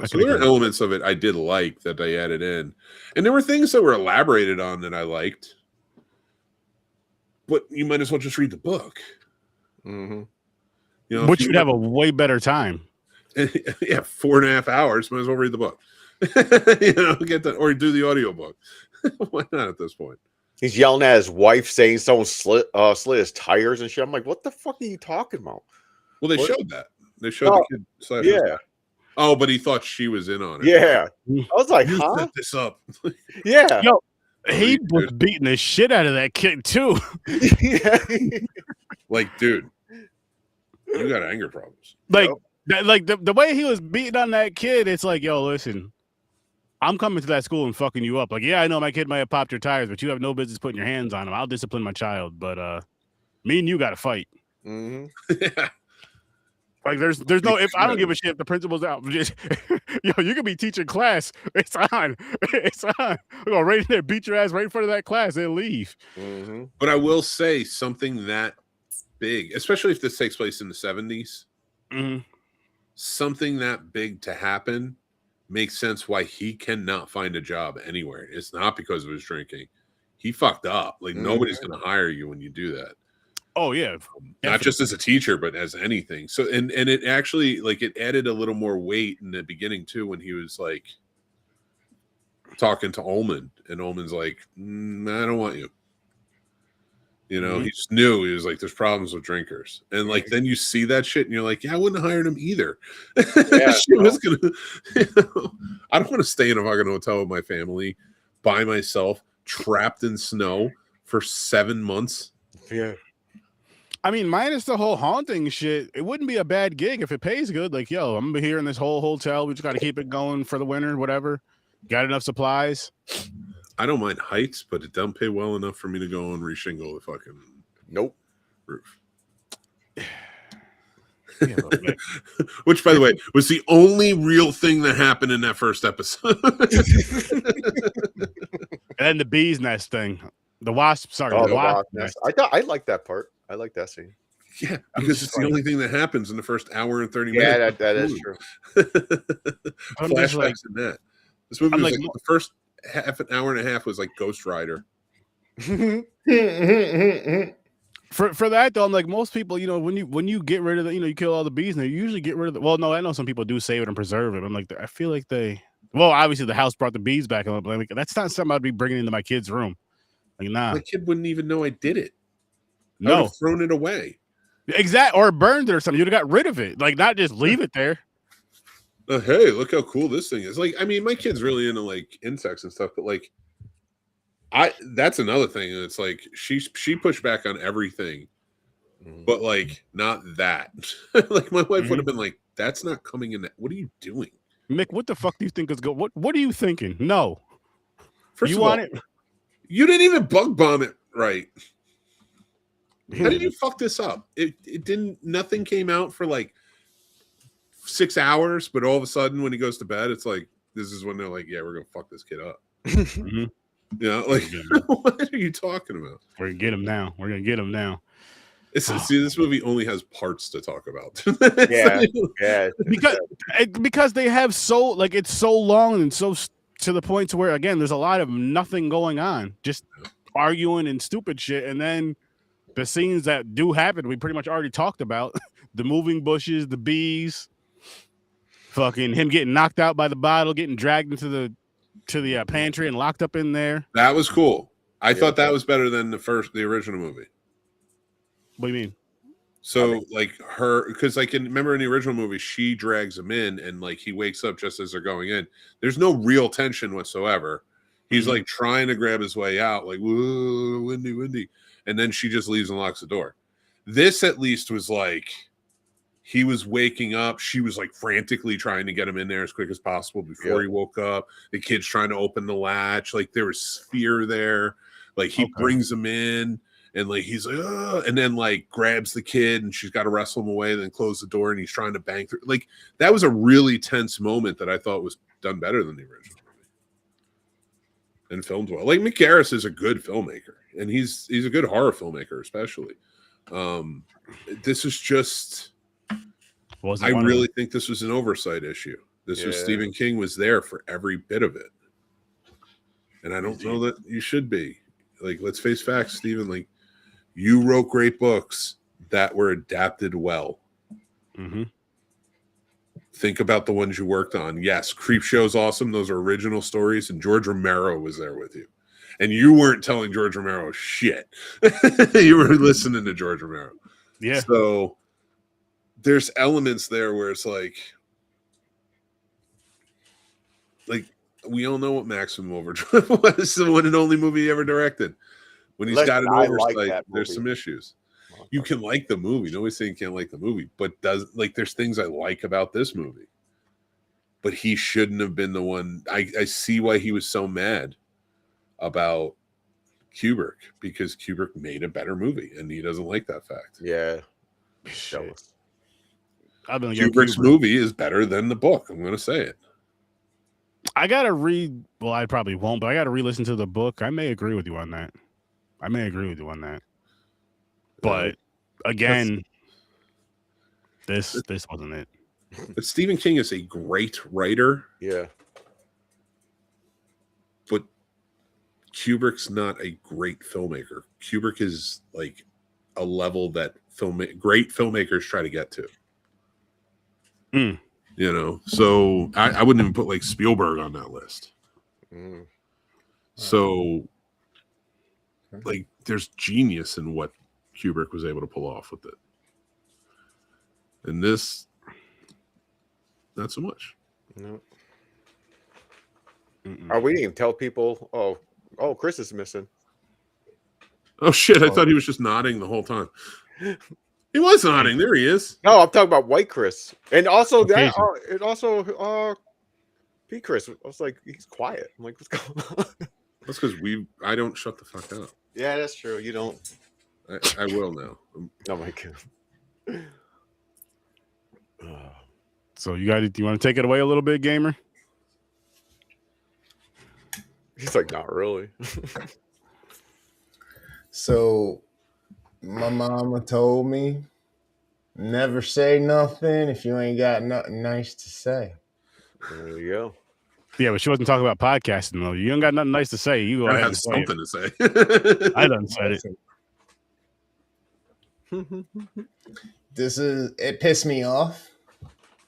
So there were elements of it I did like that they added in, and there were things that were elaborated on that I liked. But you might as well just read the book. Which you'd have a way better time. Yeah, 4.5 hours. Might as well read the book. Get that or do the audiobook. Why not at this point? He's yelling at his wife, saying someone slid his tires and shit. I'm like, what the fuck are you talking about? Well, they showed that. They showed the kid. Yeah. Oh, but he thought she was in on it. Yeah. I was like, you huh? set this up. Yeah. Yo, he was beating the shit out of that kid too. Yeah. Like, dude, you got anger problems. Like, the way he was beating on that kid, it's like, yo, listen, I'm coming to that school and fucking you up. Like, yeah, I know my kid might have popped your tires, but you have no business putting your hands on him. I'll discipline my child, but me and you got to fight. Yeah. Like there's no if I don't give a shit if the principal's out. Just, you can be teaching class. It's on. It's on. We're gonna right in there, beat your ass right in front of that class, and leave. But I will say something that big, especially if this takes place in the 70s, something that big to happen makes sense why he cannot find a job anywhere. It's not because of his drinking. He fucked up. Like nobody's gonna hire you when you do that. Oh yeah, not just as a teacher, but as anything. So, and it actually it added a little more weight in the beginning too when he was like talking to Ullman, and Ullman's like, I don't want you. He just knew. He was like, "There's problems with drinkers," and like then you see that shit, and you're like, "Yeah, I wouldn't have hired him either." Yeah, was gonna. I don't want to stay in a fucking hotel with my family by myself, trapped in snow for 7 months. Yeah. I mean, minus the whole haunting shit, it wouldn't be a bad gig if it pays good. Like, yo, I'm gonna be here in this whole hotel. We just got to keep it going for the winter, whatever. Got enough supplies. I don't mind heights, but it doesn't pay well enough for me to go and reshingle the fucking roof. Yeah, but, like, Which, by the way, was the only real thing that happened in that first episode. and then the bee's nest thing, the wasp. Sorry, Oh, the the wasp wasp nest. nest. I like that part. I like that scene. Yeah, I'm because just it's the only thing that happens in the first hour and 30 Yeah, minutes. that is true. I'm just Flashbacks like, in that. This movie I'm was like, like the first half an hour and a half was like Ghost Rider. for that though, I'm like, most people, you know, when you get rid of the, you know, you kill all the bees, and you usually get rid of the. Well, no, I know some people do save it and preserve it. I'm like, I feel like well, obviously the house brought the bees back, but I'm like, that's not something I'd be bringing into my kid's room. Like, nah, My kid wouldn't even know I did it. I would no, have thrown it away. exact or burned it or something. You'd have got rid of it, like not just leave it there. Hey, look how cool this thing is. Like, I mean, my kid's really into like insects and stuff, but like, that's another thing. It's like she pushed back on everything, but like not that. Like my wife would have been like, "That's not coming in. That. What are you doing, Mick? What the fuck do you think is going? What are you thinking? No, First you of want all, it? you didn't even bug bomb it right. He How did didn't. you fuck this up? It didn't. Nothing came out for like 6 hours, but all of a sudden when he goes to bed, it's like this is when they're like, "Yeah, we're gonna fuck this kid up." Mhm. You know, like what are you talking about? We're gonna get him now. We're gonna get him now. See, this movie only has parts to talk about. Yeah, yeah. Because they have so like it's so long and so to the point to where again there's a lot of nothing going on, just arguing and stupid shit, and then the scenes that do happen we pretty much already talked about: the moving bushes, the bees, fucking him getting knocked out by the bottle, getting dragged into the pantry and locked up in there. That was cool. I thought that was better than the original movie. What do you mean? So like her, because like remember in the original movie, she drags him in and like he wakes up just as they're going in. There's no real tension whatsoever. He's like trying to grab his way out, like whoa, windy, and then she just leaves and locks the door. This at least was like he was waking up. She was like frantically trying to get him in there as quick as possible before he woke up. The kid's trying to open the latch. Like there was fear there. Like he brings him in. And like he's like, oh, and then like grabs the kid, and she's got to wrestle him away, then close the door, and he's trying to bang through. Like that was a really tense moment that I thought was done better than the original movie and filmed well. Like Mick Garris is a good filmmaker, and he's a good horror filmmaker, especially. This is just, I really think this was an oversight issue. This was Stephen King was there for every bit of it, and I don't know that you should be. Like, let's face facts, Stephen. Like. You wrote great books that were adapted well. Think about the ones you worked on. Yes, Creepshow's awesome. Those are original stories, and George Romero was there with you. And you weren't telling George Romero shit. You were listening to George Romero. Yeah. So there's elements there where it's like we all know what Maximum Overdrive was, the one and only movie he ever directed. When he's got an oversight, there's some issues. You can like the movie. Nobody's saying you can't like the movie, but there's things I like about this movie. But he shouldn't have been the one. I see why he was so mad about Kubrick, because Kubrick made a better movie, and he doesn't like that fact. Yeah. Kubrick's movie is better than the book. I'm going to say it. I got to read. Well, I probably won't, but I got to re-listen to the book. I may agree with you on that. But again, this wasn't it. But Stephen King is a great writer. Yeah. But Kubrick's not a great filmmaker. Kubrick is like a level that great filmmakers try to get to. You know, so I wouldn't even put like Spielberg on that list. So like there's genius in what Kubrick was able to pull off with it. And this, not so much. No. We didn't even tell people, oh, Chris is missing. Oh shit, I thought he was just nodding the whole time. He was nodding. There he is. No, I'm talking about White Chris. And also Pete Chris. I was like, he's quiet. I'm like, what's going on? That's because I don't shut the fuck up. Yeah, that's true. You don't. I will now. Oh my god. So you want to take it away a little bit, gamer? He's like, not really. So my mama told me, never say nothing if you ain't got nothing nice to say. There you go. Yeah, but she wasn't talking about podcasting though. You don't got nothing nice to say. You go I ahead have and say something to say. I done said it. It pissed me off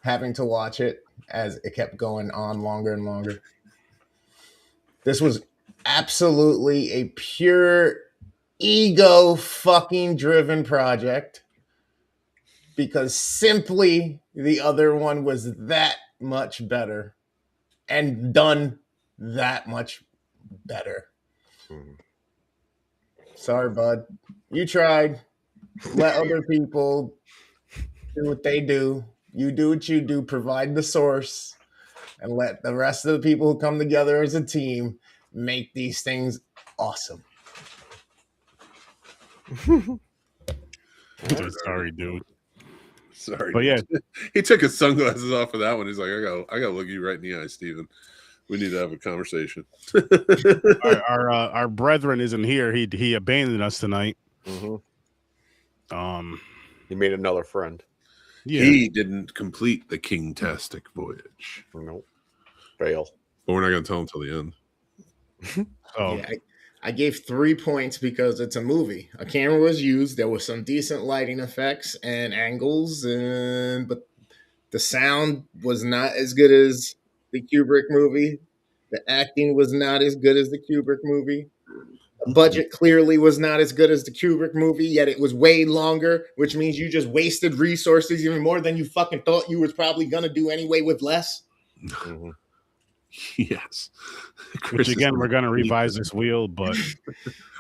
having to watch it as it kept going on longer and longer. This was absolutely a pure ego fucking driven project because simply the other one was that much better and done that much better. Sorry, bud. You tried. Let other people do what they do. You do what you do. Provide the source and let the rest of the people who come together as a team make these things awesome. Sorry, dude. Sorry, but dude. Yeah, he took his sunglasses off for that one. He's like, I gotta look you right in the eye, Steven. We need to have a conversation. our brethren isn't here. He abandoned us tonight. Mm-hmm. He made another friend. Yeah. He didn't complete the King-tastic voyage. Nope. Fail. But we're not going to tell him till the end. Yeah, I gave 3 points because it's a movie. A camera was used. There was some decent lighting effects and angles, but the sound was not as good as the Kubrick movie. The acting was not as good as the Kubrick movie. The budget clearly was not as good as the Kubrick movie, yet it was way longer, which means you just wasted resources even more than you fucking thought you was probably going to do anyway with less. Mm-hmm. Yes. Which again, we're gonna revise this wheel, but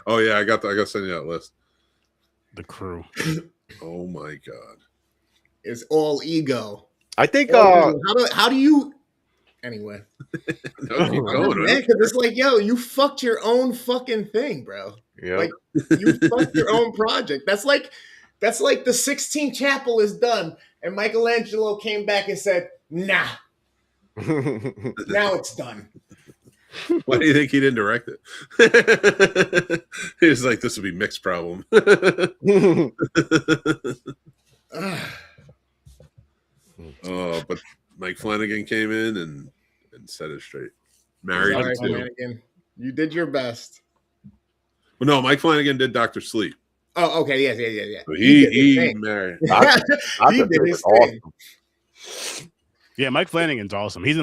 oh yeah, I got to send you that list. The crew. Oh my god. It's all ego. I think how do you anyway? No, keep going, man, because it's like, yo, you fucked your own fucking thing, bro. Yeah. Like you fucked your own project. That's like the Sistine Chapel is done, and Michelangelo came back and said, nah. Now it's done. Why do you think he didn't direct it? He was like, this would be Mick's problem. But Mike Flanagan came in and set it straight. Married Sorry, too. Flanagan. You did your best. Well, no, Mike Flanagan did Dr. Sleep. Oh, okay, yeah. So he married. He did his thing. Awesome. Yeah, Mike Flanagan's awesome. He's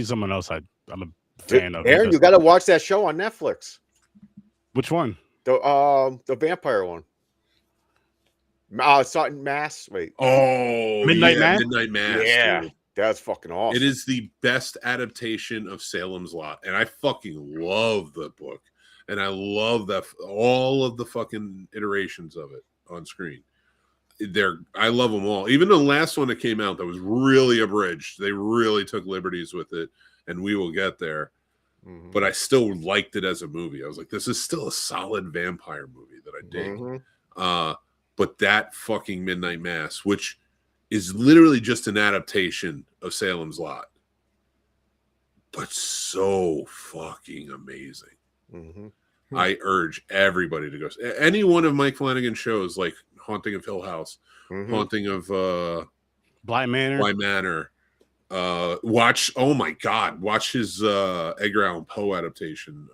someone else I'm a fan of. Aaron, you got to watch that show on Netflix. Which one? The vampire one. Mass. Wait. Oh, Midnight Mass? Midnight Mass. Yeah. Dude. That's fucking awesome. It is the best adaptation of Salem's Lot. And I fucking love the book. And I love that all of the fucking iterations of it on screen. I love them all. Even the last one that came out that was really abridged. They really took liberties with it, and we will get there. Mm-hmm. But I still liked it as a movie. I was like, this is still a solid vampire movie that I dig. Mm-hmm. But that fucking Midnight Mass, which is literally just an adaptation of Salem's Lot, but so fucking amazing. Mm-hmm. I urge everybody to go. Any one of Mike Flanagan's shows, like Haunting of Hill House, mm-hmm. Haunting of Bly Manor. Watch. Oh my God! Watch his Edgar Allan Poe adaptation,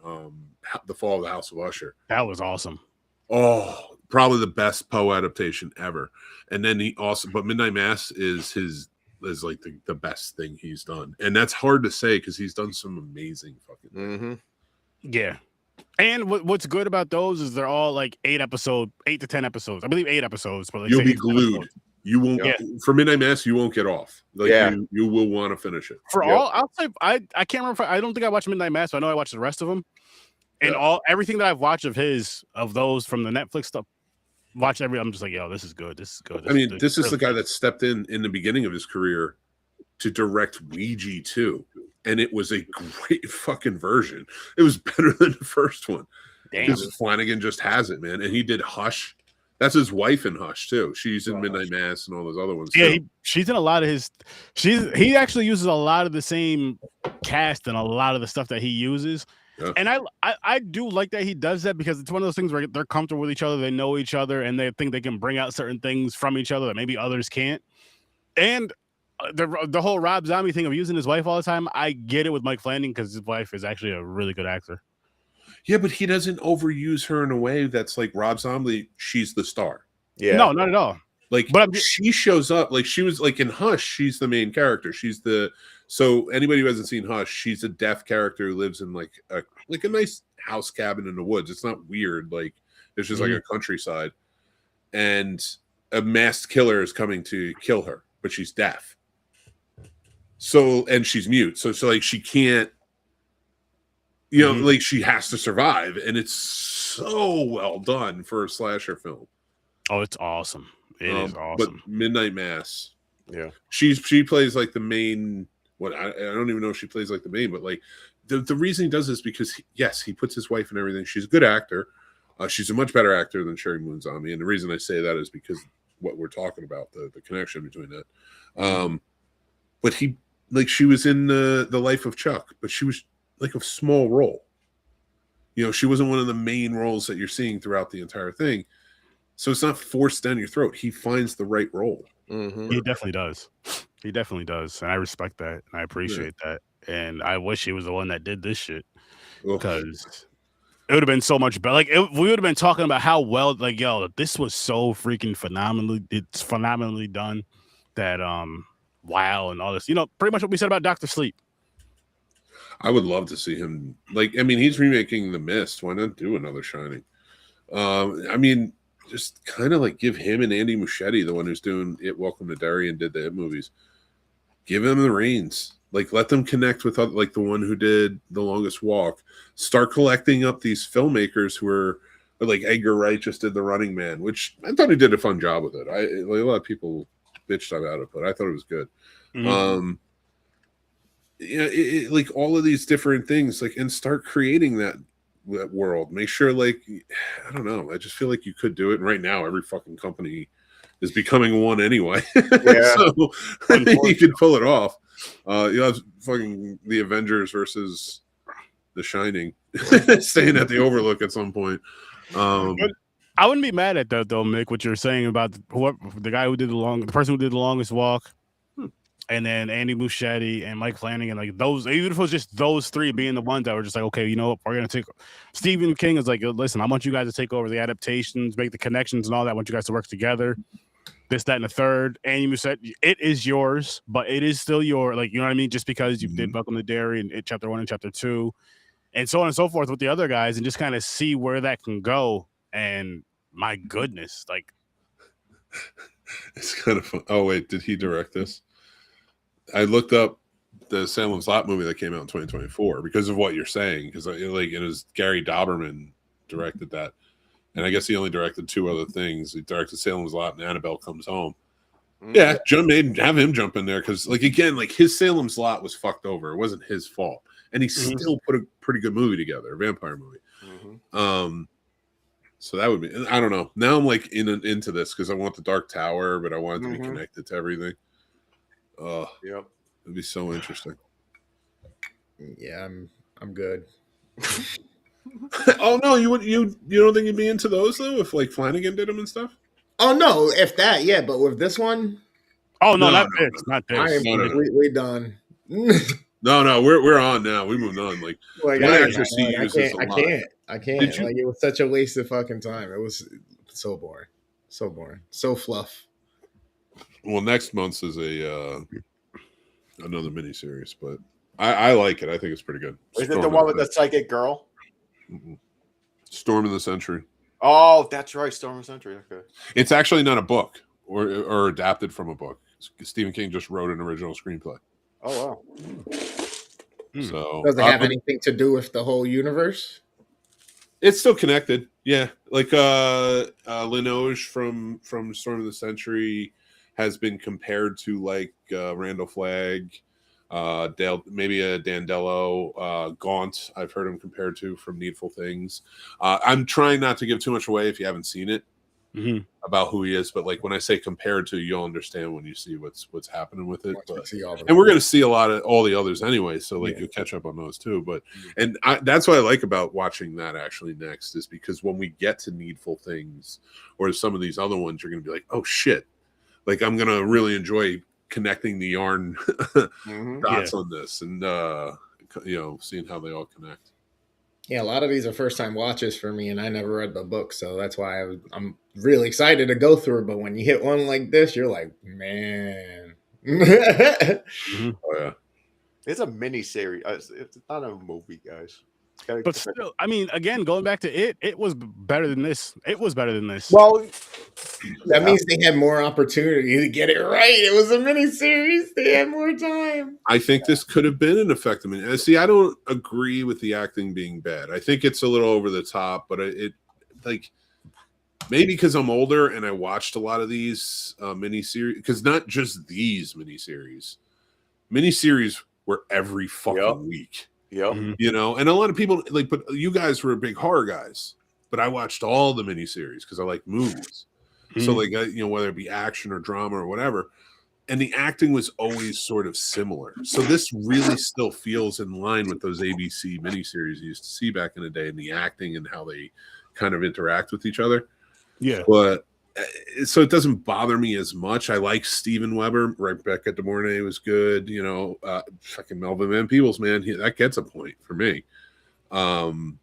The Fall of the House of Usher. That was awesome. Oh, probably the best Poe adaptation ever. And then but Midnight Mass is like the best thing he's done, and that's hard to say because he's done some amazing fucking things. Mm-hmm. Yeah. And what's good about those is they're all like 8 to 10 episosodes. I believe 8 episodes, but like you'll be glued. You won't for Midnight Mass. You won't get off. Like you will want to finish it. I'll say I can't remember. I don't think I watched Midnight Mass, but I know I watched the rest of them. And everything that I've watched of those from the Netflix stuff, I'm just like, yo, this is good. This is good. This is the guy that stepped in the beginning of his career to direct Ouija 2. And it was a great fucking version. It was better than the first one. Damn. Flanagan just has it, man. And he did Hush, That's his wife in Hush too. She's in Midnight Mass and all those other ones. Yeah, too. she's in a lot of his. He actually uses a lot of the same cast and a lot of the stuff that he uses. Yeah. And I do like that he does that, because it's one of those things where they're comfortable with each other, they know each other, and they think they can bring out certain things from each other that maybe others can't. And the whole Rob Zombie thing of using his wife all the time, I get it with Mike Flanagan, because his wife is actually a really good actor. Yeah, but he doesn't overuse her in a way that's like Rob Zombie. She's the star. Yeah, no, not at all. Like, but she shows up, like she was like in Hush. She's the main character. So anybody who hasn't seen Hush, she's a deaf character who lives in like a nice house cabin in the woods. It's not weird. Like it's just like a countryside, and a masked killer is coming to kill her, but she's deaf. So, and she's mute. So like she can't. Like she has to survive, and it's so well done for a slasher film. Oh, it's awesome. It is awesome. But Midnight Mass, yeah, she plays like the main. I don't even know if she plays like the main, but like the reason he does this because he puts his wife in everything. She's a good actor. She's a much better actor than Sherry Moon Zombie, and the reason I say that is because what we're talking about, the connection between that. But she was in the Life of Chuck, but she was like a small role. She wasn't one of the main roles that you're seeing throughout the entire thing. So it's not forced down your throat. He finds the right role. Mm-hmm. He definitely does. He definitely does. And I respect that. And I appreciate that. And I wish he was the one that did this shit. Because it would have been so much better. Like we would have been talking about how well, like, this was so freaking phenomenally done that wow, and all this. Pretty much what we said about Dr. Sleep. I would love to see him. He's remaking The Mist. Why not do another Shining? Just kind of like give him and Andy Muschietti, the one who's doing It, Welcome to Derry, and did the It movies. Give them the reins. Like, let them connect with like the one who did The Longest Walk. Start collecting up these filmmakers who are like Edgar Wright just did The Running Man, which I thought he did a fun job with it. A lot of people bitched about it, but I thought it was good. Mm-hmm. Like all of these different things, like, and start creating that world. Make sure, like, I don't know, I just feel like you could do it. And right now every fucking company is becoming one anyway. Yeah. So you could pull it off. You have fucking the Avengers versus the Shining staying at the Overlook at some point. I wouldn't be mad at that though, Mick, what you're saying about the guy who did the person who did The Longest Walk. And then Andy Muschietti and Mike Flanagan, like those, even if it was just those three being the ones that were just like, okay, we're going to take. Stephen King is like, listen, I want you guys to take over the adaptations, make the connections and all that. I want you guys to work together. This, that, and the third. Andy Muschietti, it is yours, but it is still your, like, you know what I mean? Just because you did Welcome to Derry and Chapter 1 and Chapter 2, and so on and so forth with the other guys, and just kind of see where that can go. And my goodness, like, it's kind of fun. Oh, wait, did he direct this? I looked up the Salem's Lot movie that came out in 2024 because of what you're saying. Because it was Gary Doberman directed that, and I guess he only directed two other things. He directed Salem's Lot and Annabelle Comes Home. Yeah, have him jump in there because, like, again, like his Salem's Lot was fucked over. It wasn't his fault, and he still put a pretty good movie together, a vampire movie. Mm-hmm. So that would be. I don't know. Now I'm like into this because I want the Dark Tower, but I want it to be connected to everything. Yep, it'd be so interesting. Yeah, I'm good. Oh no, you don't think you'd be into those though if like Flanagan did them and stuff? Oh no, if that, yeah, but with this one, not this. I am completely done. No, we're on now. We moved on. Like I can't. Like, it was such a waste of fucking time. It was so boring, so fluff. Well, next month's is another miniseries, but I like it. I think it's pretty good. Is it the one with the psychic girl? Mm-mm. Storm of the Century. Oh, that's right, Storm of the Century. Okay. It's actually not a book or adapted from a book. Stephen King just wrote an original screenplay. Oh wow. So does it have anything to do with the whole universe? It's still connected. Yeah, like Linoge from Storm of the Century has been compared to like Randall Flagg, maybe a Dandello, Gaunt. I've heard him compared to from Needful Things. I'm trying not to give too much away if you haven't seen it, about who he is. But like when I say compared to, you'll understand when you see what's happening with it. But, and we're going to see a lot of all the others anyway, so like you'll catch up on those too. But and that's what I like about watching that actually next, is because when we get to Needful Things or some of these other ones, you're going to be like, oh shit, like I'm going to really enjoy connecting the yarn dots on this, and seeing how they all connect. Yeah, a lot of these are first time watches for me, and I never read the book, so that's why I'm really excited to go through it. But when you hit one like this, you're like, man. Oh yeah, it's a mini series. It's not a movie, guys. But still, I mean, again, going back to it was better than this. It was better than this. Well, that means they had more opportunity to get it right. It was a miniseries. They had more time. I think this could have been an effective mini. See, I don't agree with the acting being bad. I think it's a little over the top, but it like maybe because I'm older and I watched a lot of these miniseries, because not just these miniseries were every fucking week. Yep. And a lot of people like, but you guys were big horror guys, but I watched all the miniseries because I like movies. So like, whether it be action or drama or whatever, and the acting was always sort of similar. So this really still feels in line with those ABC miniseries you used to see back in the day, and the acting and how they kind of interact with each other. Yeah. But so it doesn't bother me as much. I like Steven Weber. Rebecca De Mornay was good. Fucking Melvin Van Peebles, man, that gets a point for me. And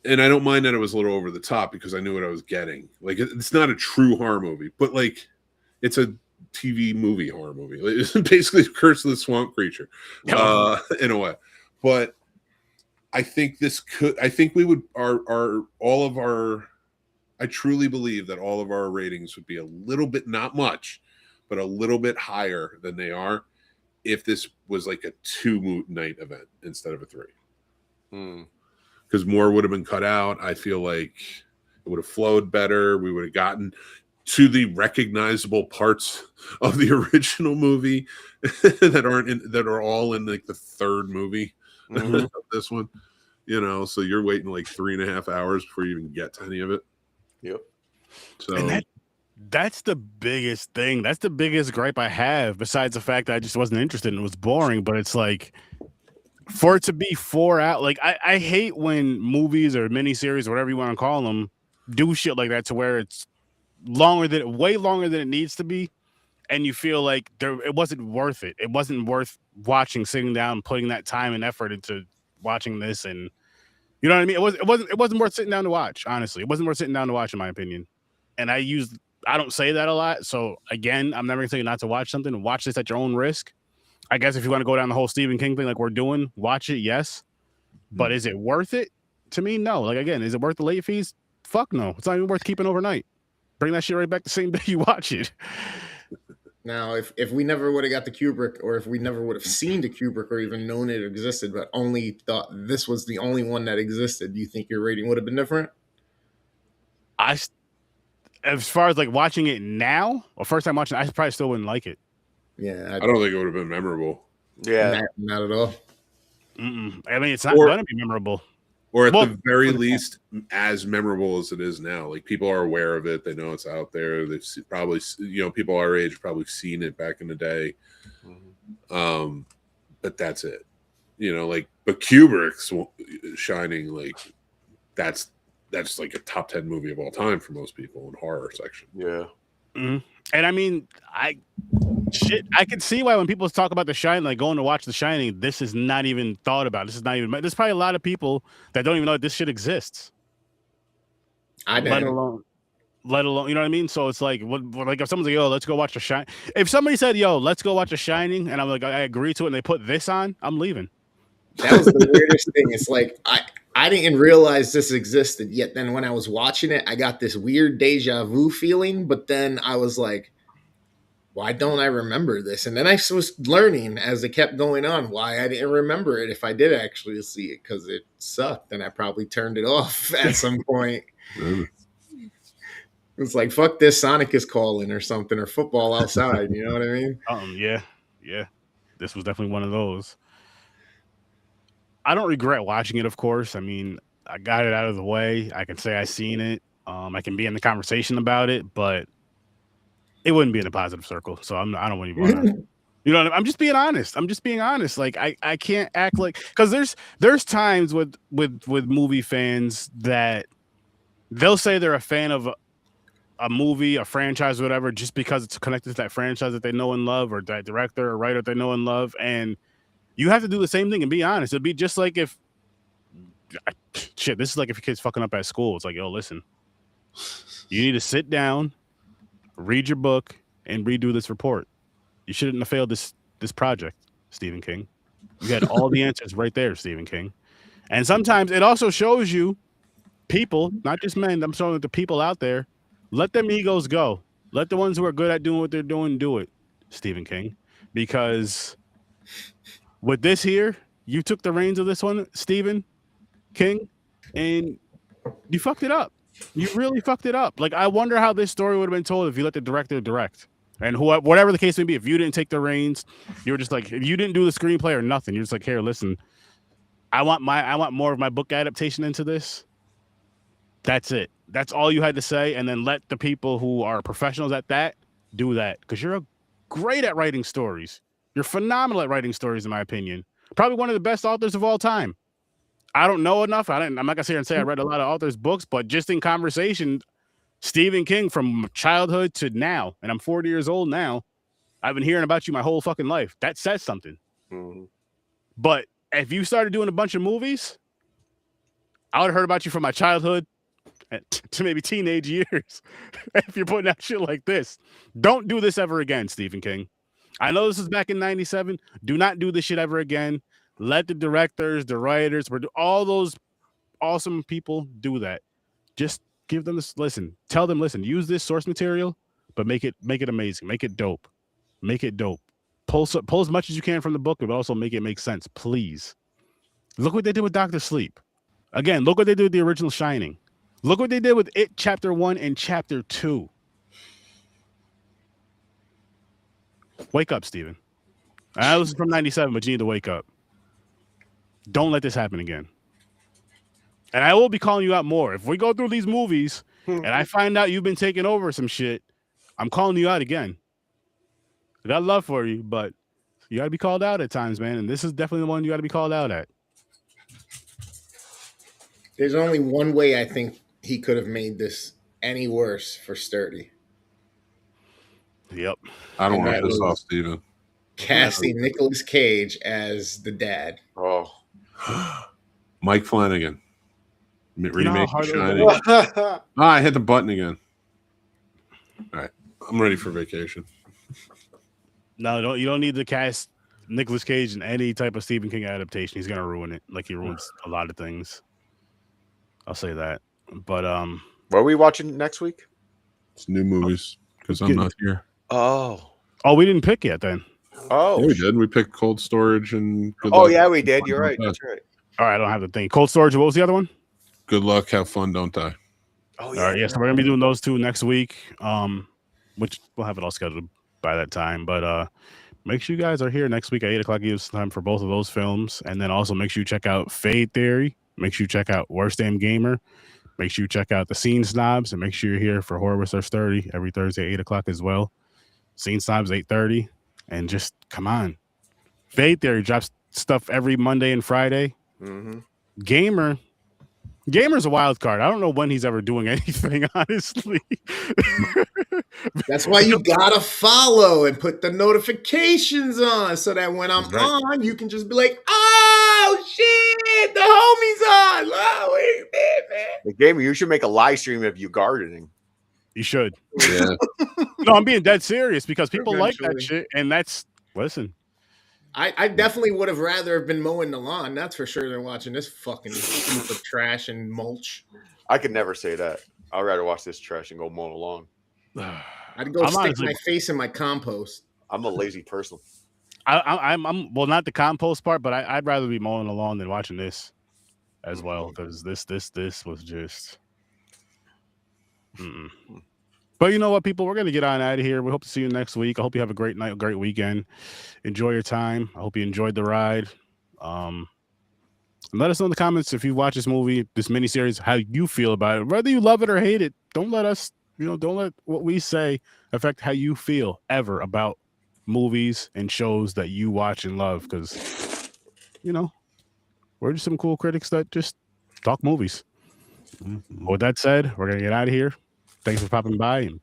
I don't mind that it was a little over the top because I knew what I was getting. Like, it's not a true horror movie, but like, it's a TV movie horror movie. It's basically Curse of the Swamp Creature, in a way. But I think we would I truly believe that all of our ratings would be a little bit, not much, but a little bit higher than they are if this was like a 2-night event instead of a 3. Because more would have been cut out. I feel like it would have flowed better. We would have gotten to the recognizable parts of the original movie that are all in like the third movie of this one. So you're waiting like 3.5 hours before you even get to any of it. Yep. So and that's the biggest thing. That's the biggest gripe I have, besides the fact that I just wasn't interested and it was boring. But it's like, for it to be 4 out, like I hate when movies or miniseries or whatever you want to call them do shit like that, to where it's way longer than it needs to be, and you feel like it wasn't worth it. It wasn't worth watching, sitting down, putting that time and effort into watching this, and you know what I mean. It wasn't worth sitting down to watch. Honestly, it wasn't worth sitting down to watch, in my opinion. And I don't say that a lot, so again, I'm never gonna tell you not to watch something. Watch this at your own risk. I guess if you want to go down the whole Stephen King thing like we're doing, watch it, yes. But is it worth it? To me, no. Like, again, is it worth the late fees? Fuck no. It's not even worth keeping overnight. Bring that shit right back the same day you watch it. Now, if we never would have got the Kubrick, or if we never would have seen the Kubrick or even known it existed, but only thought this was the only one that existed, do you think your rating would have been different? As far as like watching it now, or first time watching it, I probably still wouldn't like it. Yeah, I don't think it would have been memorable. Yeah, not at all. I mean, it's not going to be memorable. Or at the very least, as memorable as it is now. Like, people are aware of it. They know it's out there. They've probably, people our age have probably seen it back in the day. But that's it. But Kubrick's Shining, like, that's like a top 10 movie of all time for most people in horror section. Yeah. And I mean, I can see why when people talk about The Shining, like going to watch The Shining, this is not even thought about. There's probably a lot of people that don't even know that this shit exists. I didn't. Let alone, you know what I mean? So it's like, like if someone's like, yo, let's go watch The Shining. If somebody said, yo, let's go watch The Shining, and I'm like, I agree to it, and they put this on, I'm leaving. That was the weirdest thing. It's like, I didn't realize this existed, yet then when I was watching it, I got this weird deja vu feeling, but then I was like, why don't I remember this? And then I was learning as it kept going on why I didn't remember it if I did actually see it, because it sucked and I probably turned it off at some point. It's like, fuck this, Sonic is calling or something, or football outside, you know what I mean? Yeah. This was definitely one of those. I don't regret watching it, of course. I mean, I got it out of the way. I can say I seen it. I can be in the conversation about it, but it wouldn't be in a positive circle. So I don't even want to. You know, I'm just being honest. I'm just being honest. Like I can't act like, because there's times with movie fans that they'll say they're a fan of a movie, a franchise, or whatever, just because it's connected to that franchise that they know and love, or that director or writer they know and love. And you have to do the same thing and be honest. It'd be just like if shit, this is like if your kid's fucking up at school. It's like, yo, listen, you need to sit down, read your book, and redo this report. You shouldn't have failed this project, Stephen King. You had all the answers right there, Stephen King. And sometimes it also shows you people, not just men, I'm showing the people out there, let them egos go. Let the ones who are good at doing what they're doing do it, Stephen King. Because with this here, you took the reins of this one, Stephen King, and you fucked it up. You really fucked it up. Like, I wonder how this story would have been told if you let the director direct. And whatever the case may be, if you didn't take the reins, you were just like, if you didn't do the screenplay or nothing, you're just like, here, listen, I want more of my book adaptation into this. That's it. That's all you had to say. And then let the people who are professionals at that do that. Because you're great at writing stories. You're phenomenal at writing stories, in my opinion. Probably one of the best authors of all time. I don't know enough. I'm not gonna sit here and say I read a lot of authors' books, but just in conversation, Stephen King from childhood to now, and I'm 40 years old now, I've been hearing about you my whole fucking life. That says something. Mm-hmm. But if you started doing a bunch of movies, I would have heard about you from my childhood to maybe teenage years. If you're putting out shit like this, don't do this ever again, Stephen King. I know this is back in 97. Do not do this shit ever again. Let the directors, the writers, all those awesome people do that. Just give them this. Listen, tell them, listen, use this source material, but make it amazing. Make it dope. Make it dope. Pull as much as you can from the book, but also make it make sense, please. Look what they did with Dr. Sleep. Again, look what they did with the original Shining. Look what they did with It Chapter 1 and Chapter 2. Wake up, Steven. I know this is from 97, but you need to wake up. Don't let this happen again. And I will be calling you out more. If we go through these movies and I find out you've been taking over some shit, I'm calling you out again. I got love for you, but you got to be called out at times, man. And this is definitely the one you got to be called out at. There's only one way I think he could have made this any worse for Sturdy. Yep. I don't want to piss off Steven. Casting Nicolas Cage as the dad. Oh. Mike Flanagan. Remake Shining. I hit the button again. All right. I'm ready for vacation. No, you don't need to cast Nicolas Cage in any type of Stephen King adaptation. He's gonna ruin it, like he ruins a lot of things. I'll say that. But what are we watching next week? It's new movies because I'm not here. Oh, we didn't pick yet then. Oh, yeah, we did. We picked Cold Storage and Good Luck. Yeah, we did. You're right. That's right. All right, I don't have the thing. Cold Storage. What was the other one? Good Luck. Have fun. Don't die. Oh yeah. All right. Yes, we're gonna be doing those two next week. Which we'll have it all scheduled by that time. But make sure you guys are here next week at 8 o'clock. Gives time for both of those films, and then also make sure you check out Fade Theory. Make sure you check out Worst Damn Gamer. Make sure you check out the Scene Snobs, and make sure you're here for Horror with Sir Sturdy every Thursday at 8 o'clock as well. Scene Snobs 8:30, and just come on. Fade Theory drops stuff every Monday and Friday. Mm-hmm. Gamer's a wild card. I don't know when he's ever doing anything, honestly. That's why you gotta follow and put the notifications on so that when I'm on, you can just be like, "Oh shit, the homie's on!" Oh, wait a minute, man. The Gamer, you should make a live stream of you gardening. You should. Yeah. No, I'm being dead serious because people like that shit, and listen. I definitely would have rather have been mowing the lawn, that's for sure, than watching this fucking heap of trash and mulch. I could never say that. I'd rather watch this trash and go mow the lawn. I'd go stick my face in my compost. I'm a lazy person. I'm well, not the compost part, but I'd rather be mowing the lawn than watching this as well, because this was just. Mm-mm. But you know what, people? We're going to get on out of here. We hope to see you next week. I hope you have a great night, great weekend. Enjoy your time. I hope you enjoyed the ride. And let us know in the comments if you watch this movie, this miniseries, how you feel about it. Whether you love it or hate it, don't let us, don't let what we say affect how you feel ever about movies and shows that you watch and love. Because, we're just some cool critics that just talk movies. With that said, we're going to get out of here. Thanks for popping by, and